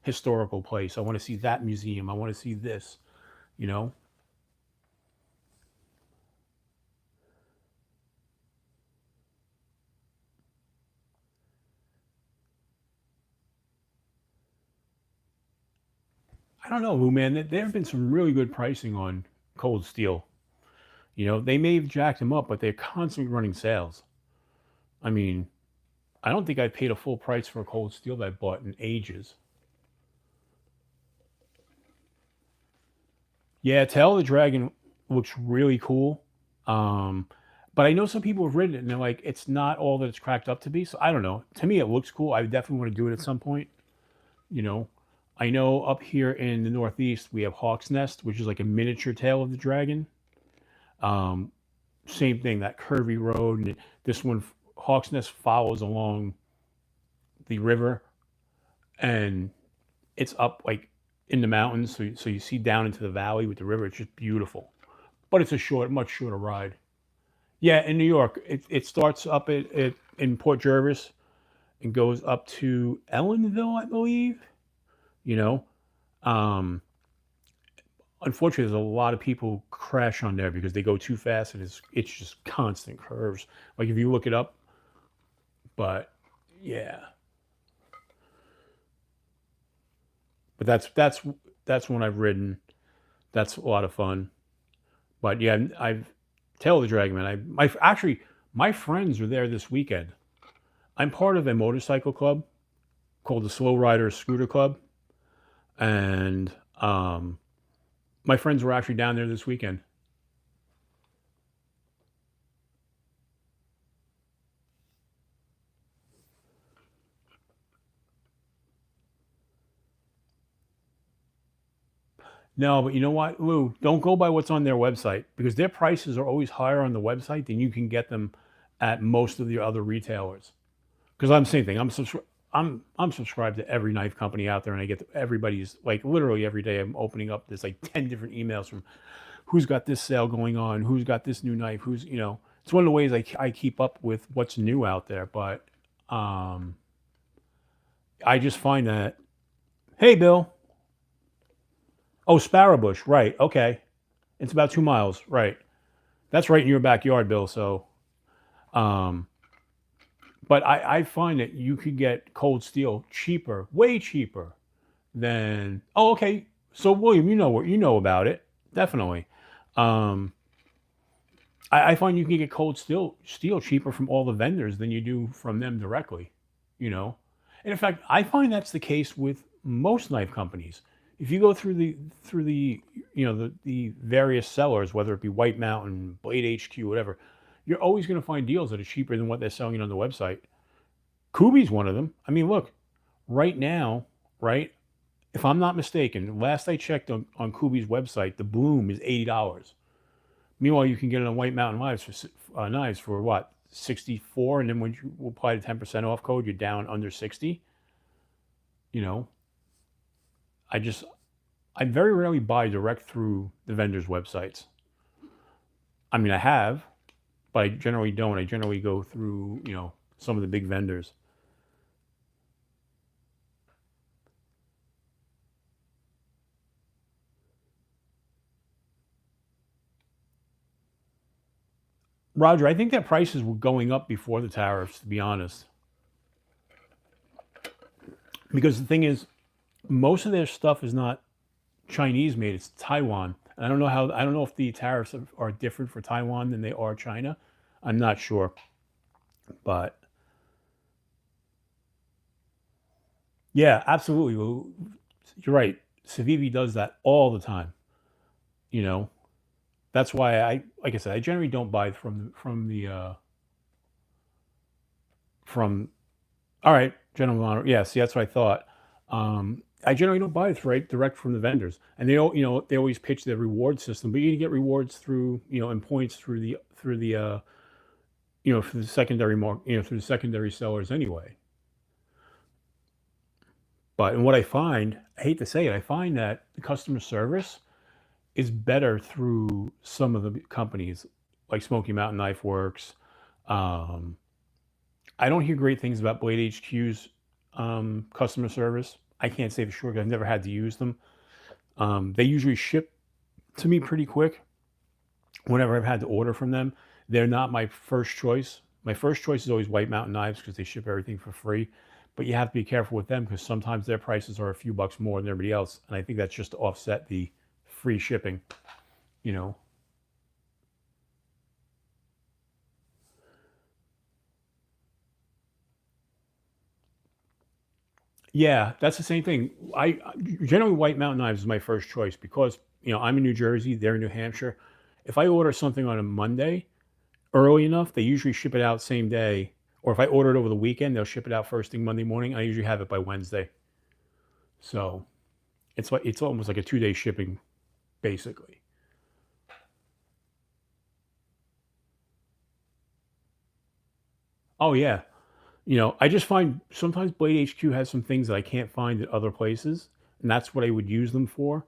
historical place. I want to see that museum. I want to see this. You know, I don't know, Lou, man. There have been some really good pricing on cold steel. They may have jacked them up, but they're constantly running sales. I mean, I don't think I paid a full price for a cold steel that I bought in ages. Yeah, Tail of the Dragon looks really cool. Um, but I know some people have written it and they're like, it's not all that it's cracked up to be. So I don't know. To me, it looks cool. I definitely want to do it at some point. You know, I know up here in the Northeast, we have Hawk's Nest, which is like a miniature Tail of the Dragon. Um, Same thing, that curvy road. And this one, Hawk's Nest follows along the river and it's up like in the mountains. So you see down into the valley with the river. It's just beautiful. But it's a much shorter ride. Yeah, in New York, it starts up in Port Jervis and goes up to Ellenville, I believe. You know, um, unfortunately, there's a lot of people crash on there because they go too fast and it's just constant curves. Like if you look it up, but yeah, but that's one I've ridden. That's a lot of fun. But yeah, I've Tail of the Dragon, man. Actually my friends are there this weekend. I'm part of a motorcycle club called the Slow Riders Scooter Club, and my friends were actually down there this weekend. No, but you know what, Lou? Don't go by what's on their website because their prices are always higher on the website than you can get them at most of the other retailers. Because I'm the same thing. I'm subscribed to every knife company out there, and I get everybody's like literally every day. I'm opening up there's like 10 different emails from who's got this sale going on, who's got this new knife, who's. It's one of the ways I keep up with what's new out there. But um, I just find that, hey, Bill. Oh, Sparrowbush, right? Okay, it's about 2 miles, right? That's right in your backyard, Bill. So, um, but I find that you could get cold steel cheaper, way cheaper than. Oh, okay. So William, you know what you know about it, definitely. Um, I find you can get cold steel cheaper from all the vendors than you do from them directly. You know, and in fact, I find that's the case with most knife companies. If you go through the the various sellers, whether it be White Mountain, Blade HQ, whatever, you're always going to find deals that are cheaper than what they're selling it on the website. Kubi's one of them. I mean, look, right now, right? If I'm not mistaken, last I checked on Kubi's website, the Bloom is $80. Meanwhile, you can get it on White Mountain Knives for what, 64, and then when you apply the 10% off code, you're down under 60. You know, I just I very rarely buy direct through the vendors' websites. I mean, I have, but I generally don't. I generally go through some of the big vendors. Roger, I think that prices were going up before the tariffs, to be honest. Because the thing is, most of their stuff is not Chinese made; it's Taiwan. And I don't know if the tariffs are different for Taiwan than they are China. I'm not sure, but yeah, absolutely. Well, you're right. Civivi does that all the time. You know, that's why like I said, I generally don't buy from. All right, gentlemen, honor. Yeah, see, that's what I thought. I generally don't buy it right direct from the vendors, and they don't. They always pitch their reward system, but you can get rewards through and points through the secondary through the secondary sellers anyway. But and what I find, I hate to say it, I find that the customer service is better through some of the companies like Smoky Mountain Knife Works. Um, I don't hear great things about Blade HQ's customer service. I can't say for sure because I've never had to use them. They usually ship to me pretty quick whenever I've had to order from them. They're not my first choice. My first choice is always White Mountain Knives because they ship everything for free. But you have to be careful with them because sometimes their prices are a few bucks more than everybody else. And I think that's just to offset the free shipping, you know. Yeah, that's the same thing. I generally White Mountain Knives is my first choice because, I'm in New Jersey, they're in New Hampshire. If I order something on a Monday early enough, they usually ship it out same day. Or if I order it over the weekend, they'll ship it out first thing Monday morning. I usually have it by Wednesday. So it's almost like a 2-day shipping, basically. Oh yeah. I just find sometimes Blade HQ has some things that I can't find at other places, and that's what I would use them for.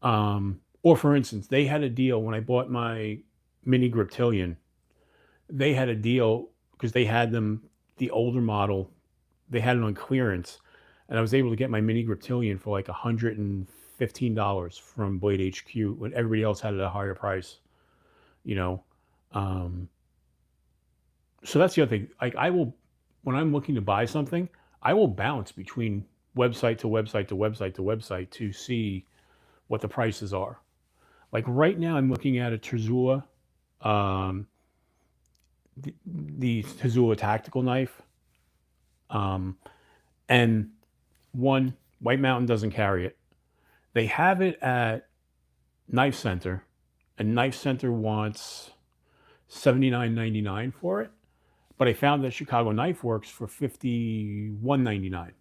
Or for instance, they had a deal when I bought my mini Griptilian. They had a deal because they had them, the older model, they had it on clearance, and I was able to get my mini Griptilian for like $115 from Blade HQ when everybody else had it at a higher price. You know, um, so that's the other thing. Like I will, when I'm looking to buy something, I will bounce between website to website to website to website to see what the prices are. Like right now, I'm looking at a Terzula, um, the Terzula tactical knife, um, and one White Mountain doesn't carry it. They have it at Knife Center, and Knife Center wants $79.99 for it. But I found that Chicago Knife Works for $51.99.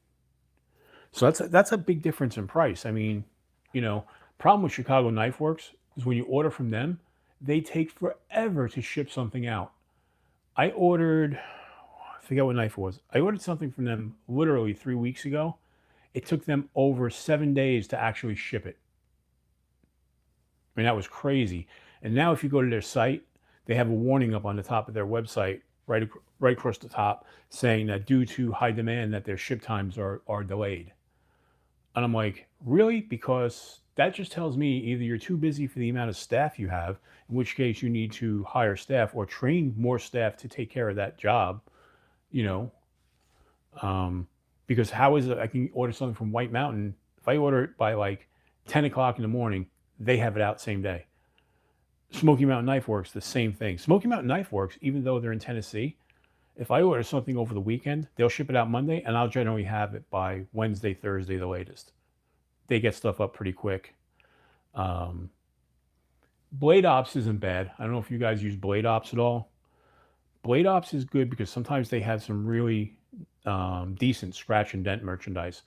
So that's a big difference in price. I mean, you know, problem with Chicago Knife Works is when you order from them, they take forever to ship something out. I ordered, I forget what knife it was. I ordered something from them literally 3 weeks ago. It took them over 7 days to actually ship it. I mean, that was crazy. And now, if you go to their site, they have a warning up on the top of their website, right across the top, saying that due to high demand, that their ship times are delayed. And I'm like, really? Because that just tells me either you're too busy for the amount of staff you have, in which case you need to hire staff or train more staff to take care of that job, you know. Because how is it I can order something from White Mountain? If I order it by like 10 o'clock in the morning, they have it out same day. Smoky Mountain Knife Works, the same thing. Smoky Mountain Knife Works, even though they're in Tennessee, if I order something over the weekend, they'll ship it out Monday, and I'll generally have it by Wednesday, Thursday, the latest. They get stuff up pretty quick. Um, Blade Ops isn't bad. I don't know if you guys use Blade Ops at all. Blade Ops is good because sometimes they have some really decent scratch and dent merchandise,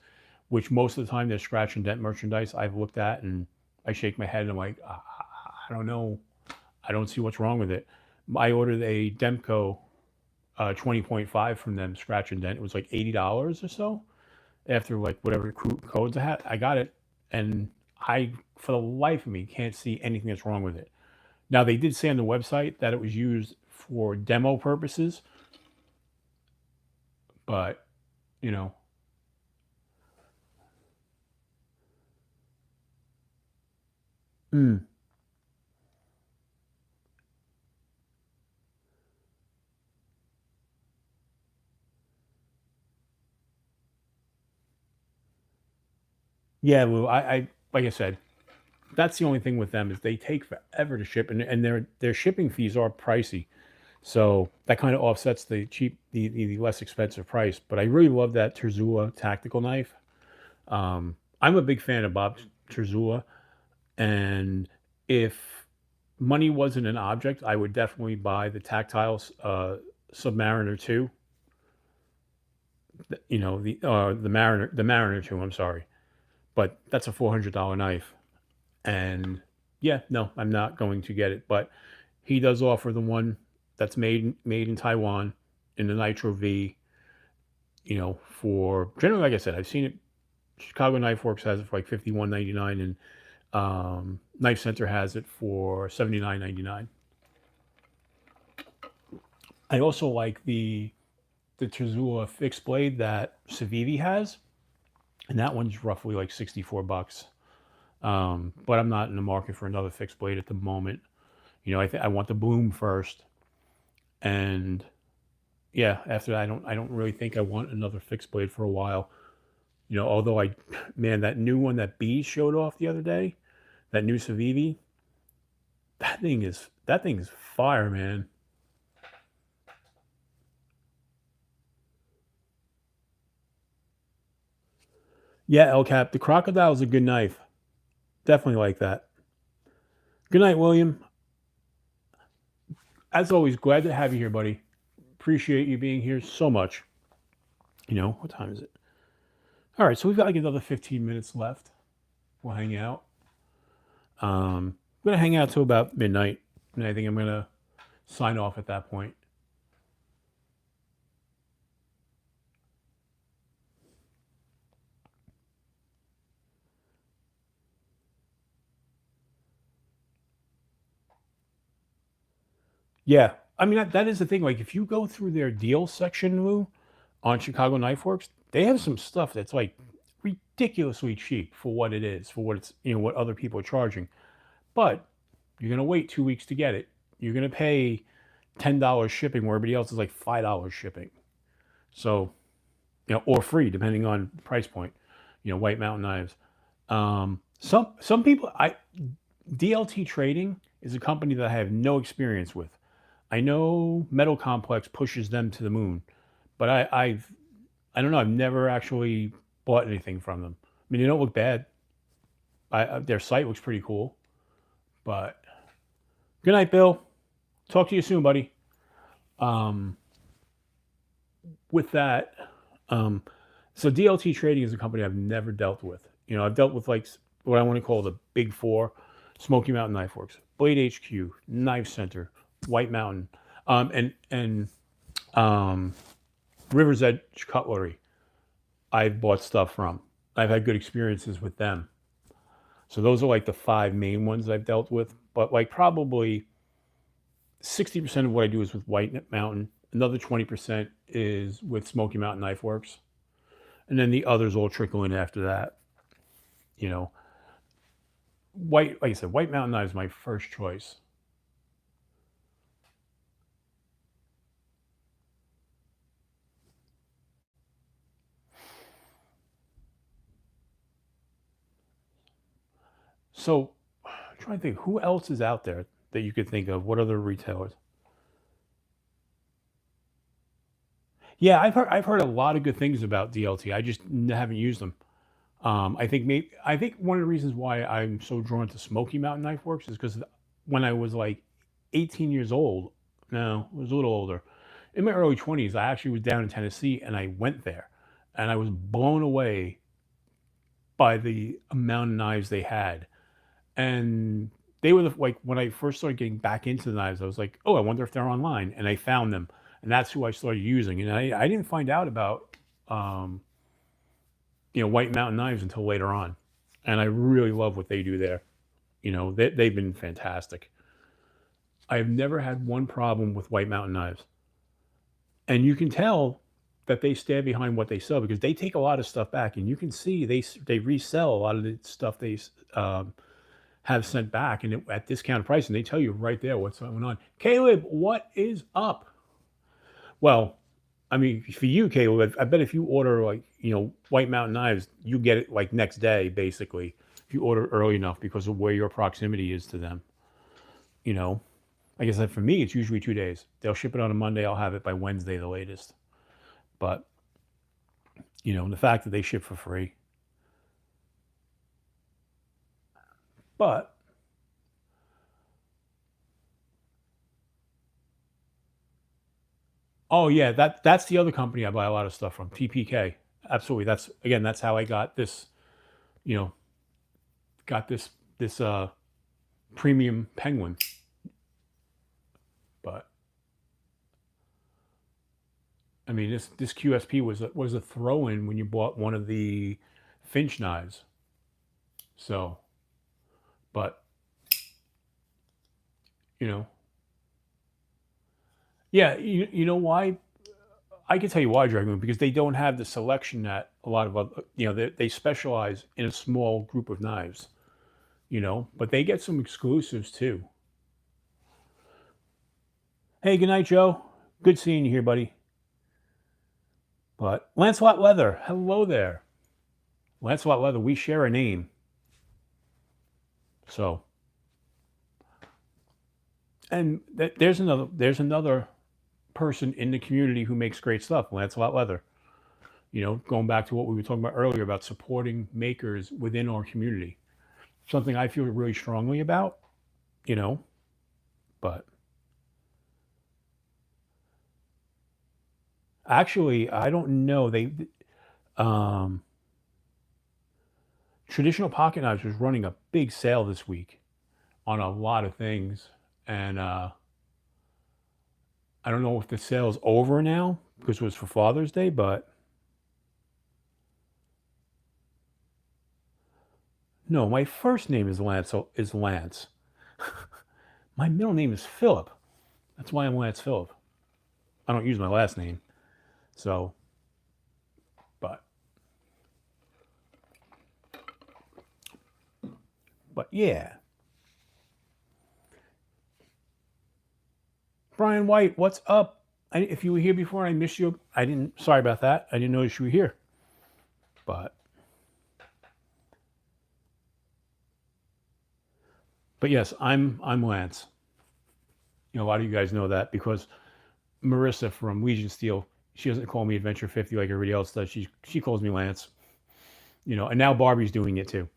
which most of the time their scratch and dent merchandise I've looked at and I shake my head and I'm like, I don't know. I don't see what's wrong with it. I ordered a Demco 20.5 from them, scratch and dent. It was like $80 or so. After like whatever codes I had, I got it, and I, for the life of me, can't see anything that's wrong with it. Now they did say on the website that it was used for demo purposes, but you know, mm, yeah, Lou. I like I said, that's the only thing with them is they take forever to ship, and their shipping fees are pricey. So that kind of offsets the cheap, the less expensive price. But I really love that Terzula tactical knife. I'm a big fan of Bob Terzula, and if money wasn't an object, I would definitely buy the tactile Submariner 2. The Mariner 2. I'm sorry, but that's a $400 knife, and yeah, no, I'm not going to get it. But he does offer the one that's made in Taiwan in the Nitro V. For generally, like I said, I've seen it Chicago Knife Works has it for like $51.99, and Knife Center has it for $79.99. I also like the Terzula fixed blade that Civivi has, and that one's roughly like $64. But I'm not in the market for another fixed blade at the moment. You know, I want the boom first, and yeah, after that, I don't really think I want another fixed blade for a while. You know, although man, that new one that B showed off the other day, that new Civivi, that thing is fire, man. Yeah, El Cap, the crocodile is a good knife. Definitely like that. Good night, William. As always, glad to have you here, buddy. Appreciate you being here so much. You know, what time is it? All right, so we've got like another 15 minutes left. We'll hang out. I'm going to hang out till about midnight, and I think I'm going to sign off at that point. Yeah, I mean, that is the thing. Like, if you go through their deal section, Lou, on Chicago Knife Works, they have some stuff that's like ridiculously cheap for what it is, for what it's, you know, what other people are charging. But you're going to wait 2 weeks to get it. You're going to pay $10 shipping where everybody else is like $5 shipping. So, you know, or free, depending on the price point. You know, White Mountain Knives. Some people, DLT Trading is a company that I have no experience with. I know Metal Complex pushes them to the moon, but I don't know. I've never actually bought anything from them. I mean, they don't look bad. Their site looks pretty cool. But good night, Bill. Talk to you soon, buddy. With that, so DLT Trading is a company I've never dealt with. You know, I've dealt with like what I want to call the big four: Smoky Mountain Knife Works, Blade HQ, Knife Center, White Mountain, and River's Edge Cutlery. I've bought stuff from. I've had good experiences with them. So those are like the 5 main ones I've dealt with. But like probably 60% of what I do is with White Mountain. Another 20% is with Smoky Mountain Knife Works. And then the others all trickle in after that. You know, like I said, White Mountain Knives is my first choice. So I'm trying to think, who else is out there that you could think of? What other retailers? Yeah, I've heard a lot of good things about DLT. I just haven't used them. I think one of the reasons why I'm so drawn to Smoky Mountain Knife Works is because when I was like 18 years old, no, I was a little older, in my early 20s, I actually was down in Tennessee and I went there, and I was blown away by the amount of knives they had. And they were like when I first started getting back into the knives, I was like, oh, I wonder if they're online, and I found them, and that's who I started using. And I didn't find out about um, you know, White Mountain Knives until later on, and I really love what they do there. You know, they've been fantastic. I've never had one problem with White Mountain Knives, and you can tell that they stand behind what they sell because they take a lot of stuff back, and you can see they resell a lot of the stuff they um, have sent back and at discounted price, and they tell you right there what's going on. Caleb, what is up? Well, I mean, for you, Caleb, I bet if you order like, you know, White Mountain Knives, you get it like next day, basically, if you order early enough because of where your proximity is to them. You know, like I said, for me, it's usually 2 days. They'll ship it on a Monday. I'll have it by Wednesday, the latest. But, you know, the fact that they ship for free. But, oh yeah, that's the other company I buy a lot of stuff from, TPK. Absolutely. That's how I got this, you know, got this premium penguin. But I mean, this QSP was a throw in when you bought one of the Finch knives. So, but, you know, yeah, you know why? I can tell you why, Dragon, because they don't have the selection that a lot of other, they specialize in a small group of knives, but they get some exclusives too. Hey, good night, Joe. Good seeing you here, buddy. But Lancelot Leather, hello there. Lancelot Leather, we share a name. So, and there's another person in the community who makes great stuff, Lancelot Leather. Going back to what we were talking about earlier about supporting makers within our community. Something I feel really strongly about, but actually, I don't know. Traditional Pocket Knives was running a big sale this week on a lot of things. And I don't know if the sale's over now because it was for Father's Day, but no, my first name is Lance. My middle name is Philip. That's why I'm Lance Philip. I don't use my last name. So, but yeah. Brian White, what's up? If you were here before, I missed you. Sorry about that. I didn't notice you were here. But yes, I'm Lance. A lot of you guys know that because Marissa from Legion Steel, she doesn't call me Adventure 50 like everybody else does. She calls me Lance. And now Barbie's doing it too.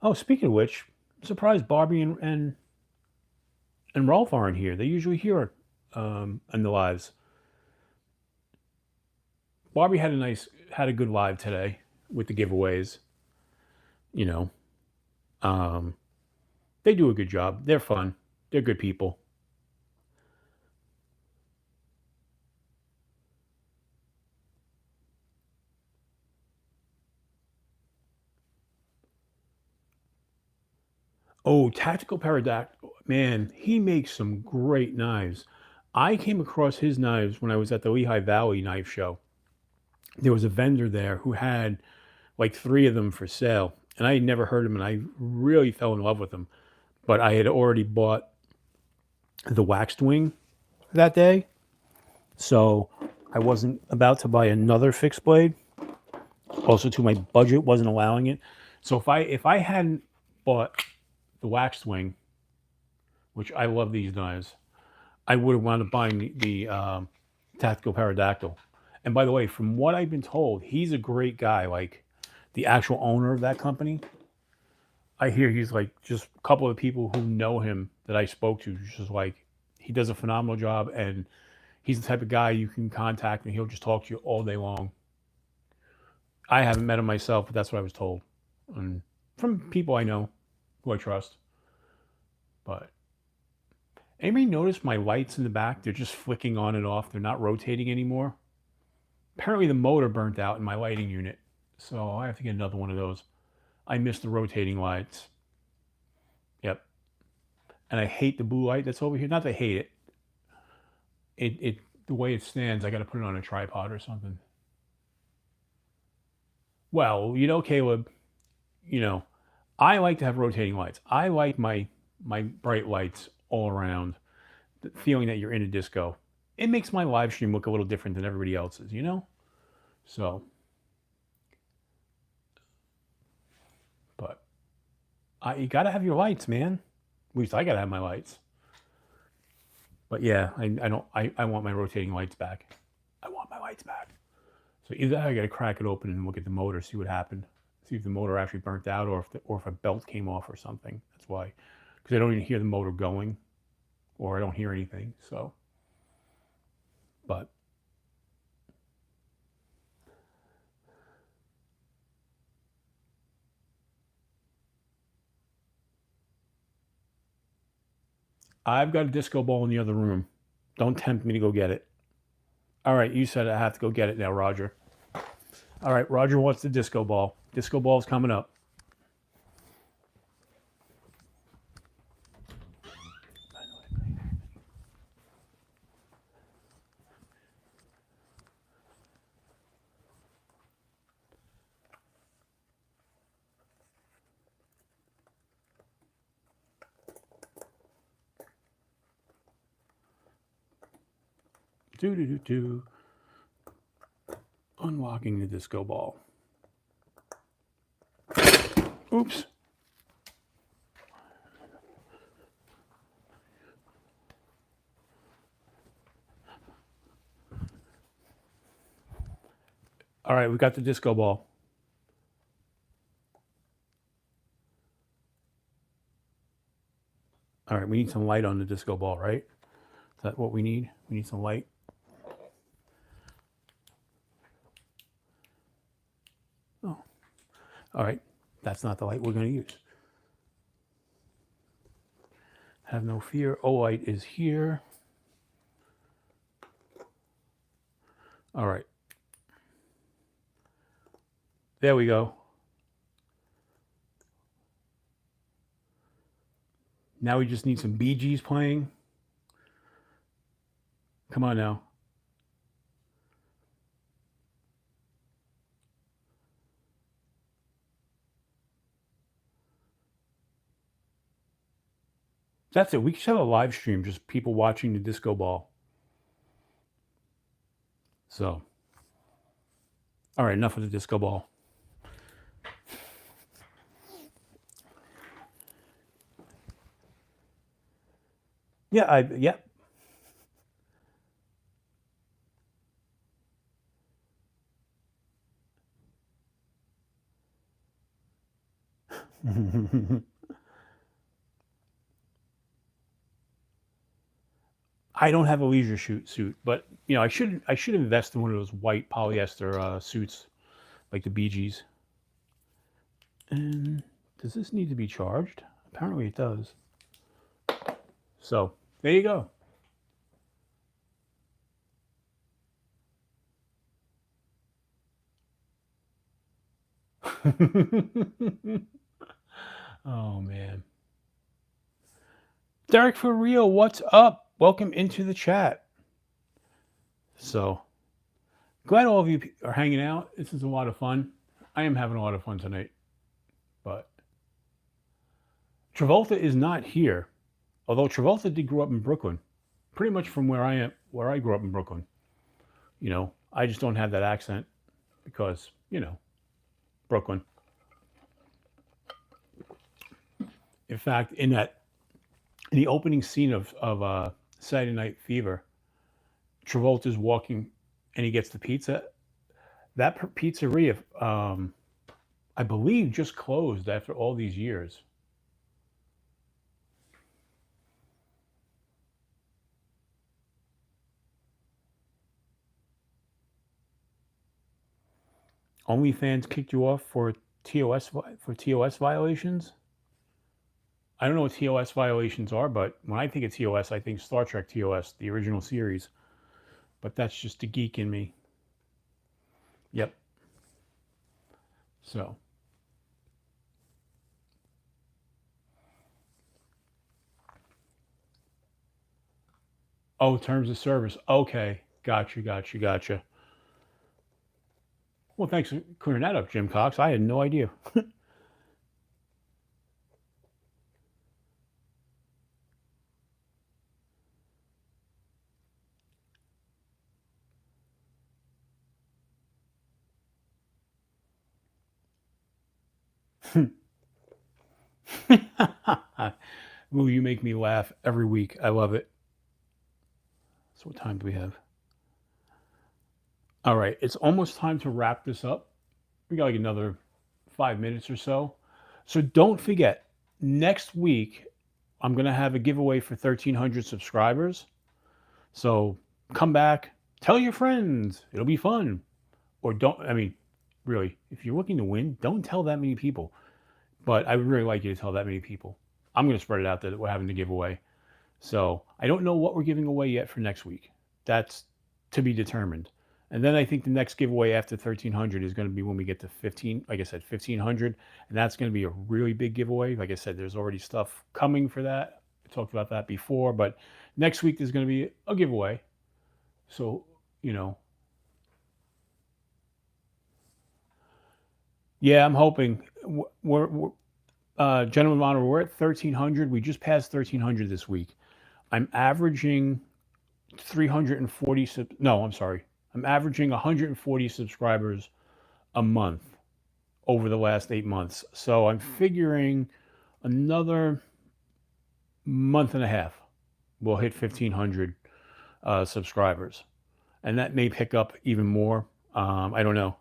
Oh, speaking of which, I'm surprised Barbie and Rolf aren't here. They usually here in the lives. Barbie had a good live today with the giveaways. They do a good job. They're fun. They're good people. Oh, Tactical Pterodactyl. Man, he makes some great knives. I came across his knives when I was at the Lehigh Valley Knife Show. There was a vendor there who had like 3 of them for sale, and I had never heard of them, and I really fell in love with them. But I had already bought the waxed wing that day, so I wasn't about to buy another fixed blade. Also, too, my budget wasn't allowing it. So if I hadn't bought the waxed wing, which I love these knives, I would have wound up buying the Tactical Pterodactyl. And by the way, from what I've been told, he's a great guy. Like the actual owner of that company, I hear he's like just a couple of people who know him that I spoke to. Just like he does a phenomenal job, and he's the type of guy you can contact and he'll just talk to you all day long. I haven't met him myself, but that's what I was told, and from people I know who I trust. But anybody notice my lights in the back? They're just flicking on and off. They're not rotating anymore. Apparently the motor burnt out in my lighting unit, so I have to get another one of those. I miss the rotating lights. Yep. And I hate the blue light that's over here. Not that I hate it. It the way it stands, I got to put it on a tripod or something. Well, Caleb, I like to have rotating lights. I like my bright lights all around, the feeling that you're in a disco. It makes my live stream look a little different than everybody else's, So, but you got to have your lights, man. At least I got to have my lights. But yeah, I want my rotating lights back. I want my lights back. So either I got to crack it open and look at the motor, see what happened, see if the motor actually burnt out, or if a belt came off or something. That's why, because I don't even hear the motor going, or I don't hear anything. So, but I've got a disco ball in the other room. Don't tempt me to go get it. All right, you said I have to go get it now, Roger. All right, Roger wants the disco ball. Disco ball's coming up. Do. Unlocking the disco ball. Oops. All right, we got the disco ball. All right, we need some light on the disco ball, right? Is that what we need? We need some light. Oh, all right. That's not the light we're going to use. Have no fear. Light is here. All right. There we go. Now we just need some Bee Gees playing. Come on now. That's it. We should have a live stream, just people watching the disco ball. So, all right, enough of the disco ball. Yeah. I don't have a leisure suit, but you know, I should invest in one of those white polyester suits, like the Bee Gees. And does this need to be charged? Apparently, it does. So there you go. Oh man. Derek for real, what's up? Welcome into the chat. So glad all of you are hanging out. This is a lot of fun. I am having a lot of fun tonight. But Travolta is not here. Although Travolta did grow up in Brooklyn. Pretty much from where I grew up in Brooklyn. You know, I just don't have that accent because, you know, Brooklyn. In fact, in the opening scene of Saturday Night Fever, Travolta's walking and he gets the pizza. That pizzeria, I believe, just closed after all these years. OnlyFans kicked you off for TOS violations. I don't know what TOS violations are, but when I think of TOS, I think Star Trek TOS, the original series. But that's just the geek in me. Yep. So. Oh, terms of service. Okay. Gotcha. Well, thanks for clearing that up, Jim Cox. I had no idea. Ooh, you make me laugh every week. I love it. So what time do we have? All right, it's almost time to wrap this up. We got like another 5 minutes or so. So don't forget, next week I'm gonna have a giveaway for 1,300 subscribers. So come back, tell your friends. It'll be fun. Or don't. I mean, really, if you're looking to win, don't tell that many people. But I would really like you to tell that many people. I'm going to spread it out that we're having to give away. So I don't know what we're giving away yet for next week. That's to be determined. And then I think the next giveaway after 1300 is going to be when we get to 15, like I said, 1500. And that's going to be a really big giveaway. Like I said, there's already stuff coming for that. I talked about that before, but next week there's going to be a giveaway. So, you know, yeah, I'm hoping we're gentlemen of honor, we're at 1300. We just passed 1300 this week. I'm averaging 340. No, I'm sorry. I'm averaging 140 subscribers a month over the last 8 months. So I'm figuring another month and a half we'll hit 1500 subscribers, and that may pick up even more. I don't know.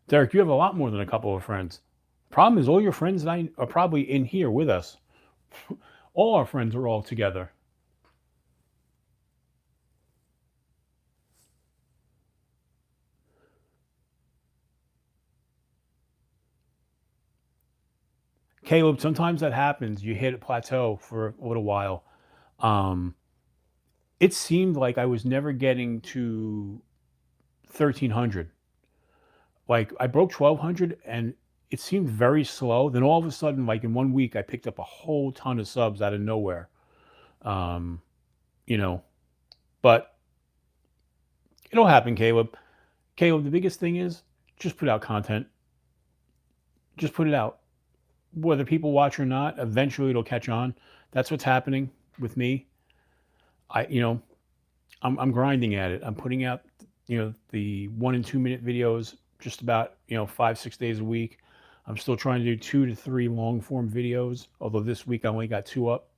Derek, you have a lot more than a couple of friends. Problem is, all your friends and I are probably in here with us. All our friends are all together. Caleb, sometimes that happens. You hit a plateau for a little while. Um, it seemed like I was never getting to 1300. Like I broke 1200 and it seemed very slow. Then all of a sudden, like in 1 week, I picked up a whole ton of subs out of nowhere. Um, you know, but it'll happen, Caleb. Caleb, the biggest thing is just put out content. Just put it out. Whether people watch or not, eventually it'll catch on. That's what's happening with me. I'm grinding at it. I'm putting out, the 1 and 2 minute videos just about, 5, 6 days a week. I'm still trying to do 2 to 3 long form videos, although this week I only got 2 up.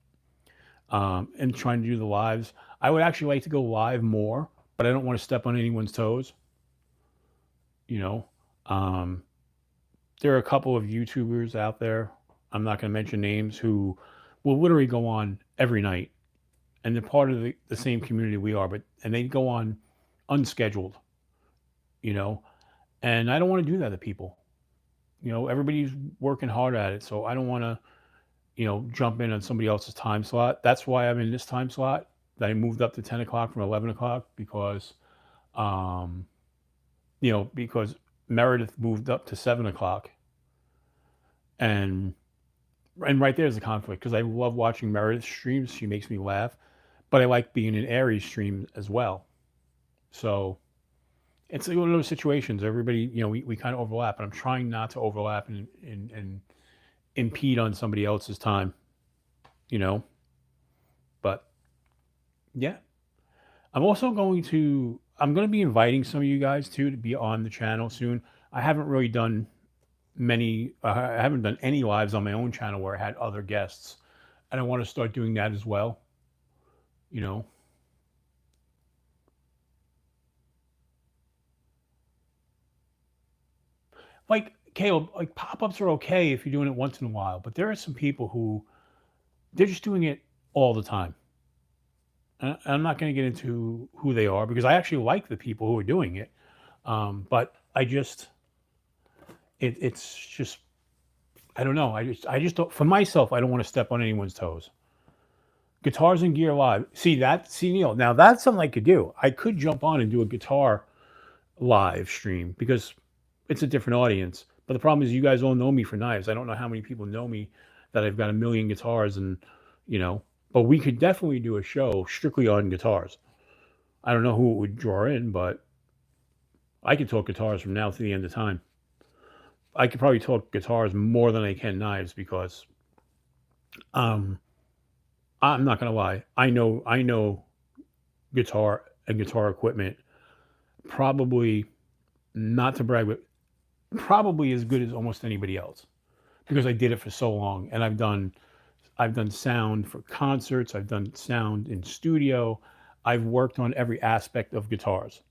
And trying to do the lives. I would actually like to go live more, but I don't want to step on anyone's toes. You know, um, there are a couple of YouTubers out there. I'm not going to mention names who will literally go on every night, and they're part of the same community we are, and they go on unscheduled. You know, and I don't want to do that to people. Everybody's working hard at it, so I don't want to jump in on somebody else's time slot. That's why I'm in this time slot that I moved up to 10 o'clock from 11 o'clock because, um, because Meredith moved up to 7 o'clock. And right there's a conflict because I love watching Meredith's streams. She makes me laugh, but I like being in Aries' stream as well. So it's like one of those situations. Everybody, we kind of overlap, and I'm trying not to overlap and impede on somebody else's time, but yeah, I'm going to be inviting some of you guys too to be on the channel soon. I haven't really done I haven't done any lives on my own channel where I had other guests, and I want to start doing that as well. Like Caleb, like pop-ups are okay if you're doing it once in a while, but there are some people who they're just doing it all the time. And I'm not going to get into who they are because I actually like the people who are doing it. But it's just, I don't know. I just don't, for myself, I don't want to step on anyone's toes. Guitars and Gear Live. See, Neil, now that's something I could do. I could jump on and do a guitar live stream because it's a different audience. But the problem is you guys all know me for knives. I don't know how many people know me that I've got a million guitars and, but we could definitely do a show strictly on guitars. I don't know who it would draw in, but I could talk guitars from now to the end of time. I could probably talk guitars more than I can knives because I'm not gonna lie. I know guitar and guitar equipment probably, not to brag, but probably as good as almost anybody else because I did it for so long, and I've done sound for concerts. I've done sound in studio. I've worked on every aspect of guitars.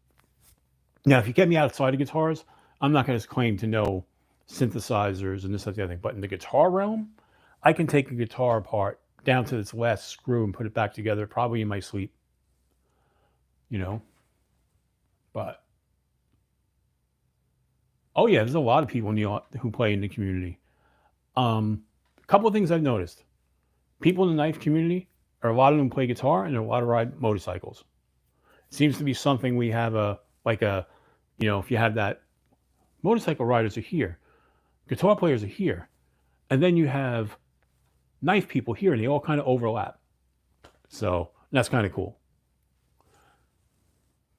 Now, if you get me outside of guitars, I'm not going to claim to know synthesizers and this, that, the other thing. But in the guitar realm, I can take a guitar apart down to its last screw and put it back together, probably in my sleep. But oh yeah, there's a lot of people who play in the community. A couple of things I've noticed: people in the knife community, a lot of them play guitar, and a lot of ride motorcycles. Seems to be something we have if you have that, motorcycle riders are here, guitar players are here, and then you have knife people here, and they all kind of overlap. So that's kind of cool.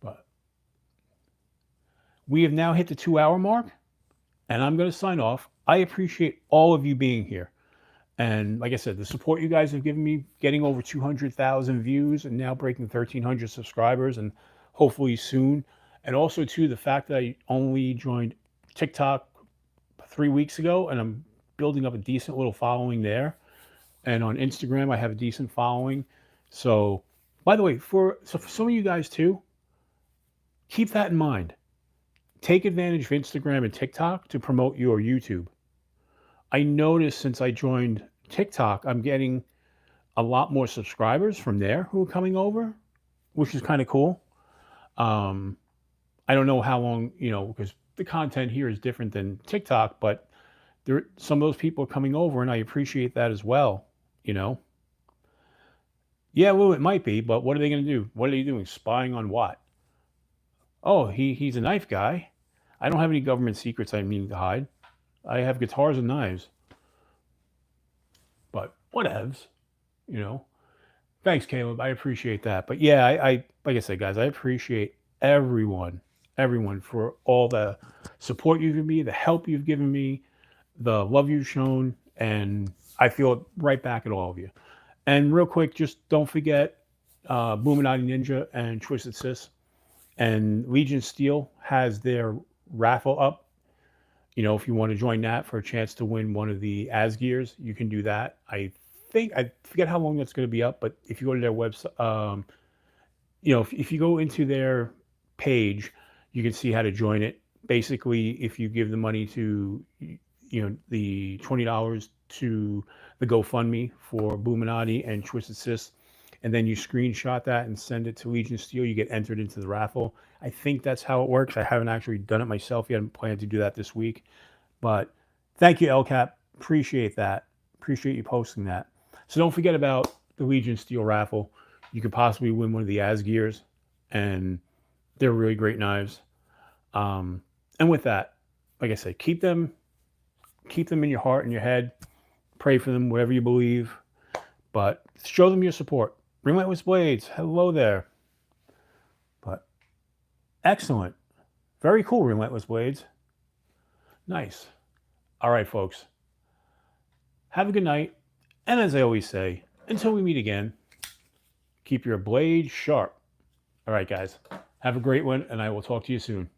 But we have now hit the 2-hour mark, and I'm going to sign off. I appreciate all of you being here. And like I said, the support you guys have given me, getting over 200,000 views and now breaking 1,300 subscribers, and hopefully soon. And also, too, the fact that I only joined TikTok 3 weeks ago, and I'm building up a decent little following there. And on Instagram, I have a decent following. So, by the way, for some of you guys, too, keep that in mind. Take advantage of Instagram and TikTok to promote your YouTube. I noticed since I joined TikTok, I'm getting a lot more subscribers from there who are coming over, which is kind of cool. I don't know how long, because the content here is different than TikTok, but some of those people are coming over, and I appreciate that as well. Yeah, well, it might be, but what are they going to do? What are they doing? Spying on what? Oh, he's a knife guy. I don't have any government secrets I need to hide. I have guitars and knives. But whatevs, Thanks, Caleb. I appreciate that. But yeah, I like I said, guys, I appreciate everyone for all the support you've given me, the help you've given me, the love you've shown, and I feel it right back at all of you. And real quick, just don't forget Boominati Ninja and Twisted Sis and Legion Steel has their raffle up. If you want to join that for a chance to win one of the Asgears, you can do that. I forget how long that's going to be up, but if you go to their website, if you go into their page, you can see how to join it. Basically, if you give the money to, the $20 to the GoFundMe for Boominati and Twisted Sis, and then you screenshot that and send it to Legion Steel, you get entered into the raffle. I think that's how it works. I haven't actually done it myself yet. I'm planning to do that this week. But thank you, LCAP. Appreciate that. Appreciate you posting that. So don't forget about the Legion Steel raffle. You could possibly win one of the Asgears, and they're really great knives. And with that, like I said, keep them in your heart and your head. Pray for them, whatever you believe. But show them your support. Relentless Blades, hello there. But excellent. Very cool, Relentless Blades. Nice. All right, folks. Have a good night. And as I always say, until we meet again, keep your blade sharp. All right, guys. Have a great one, and I will talk to you soon.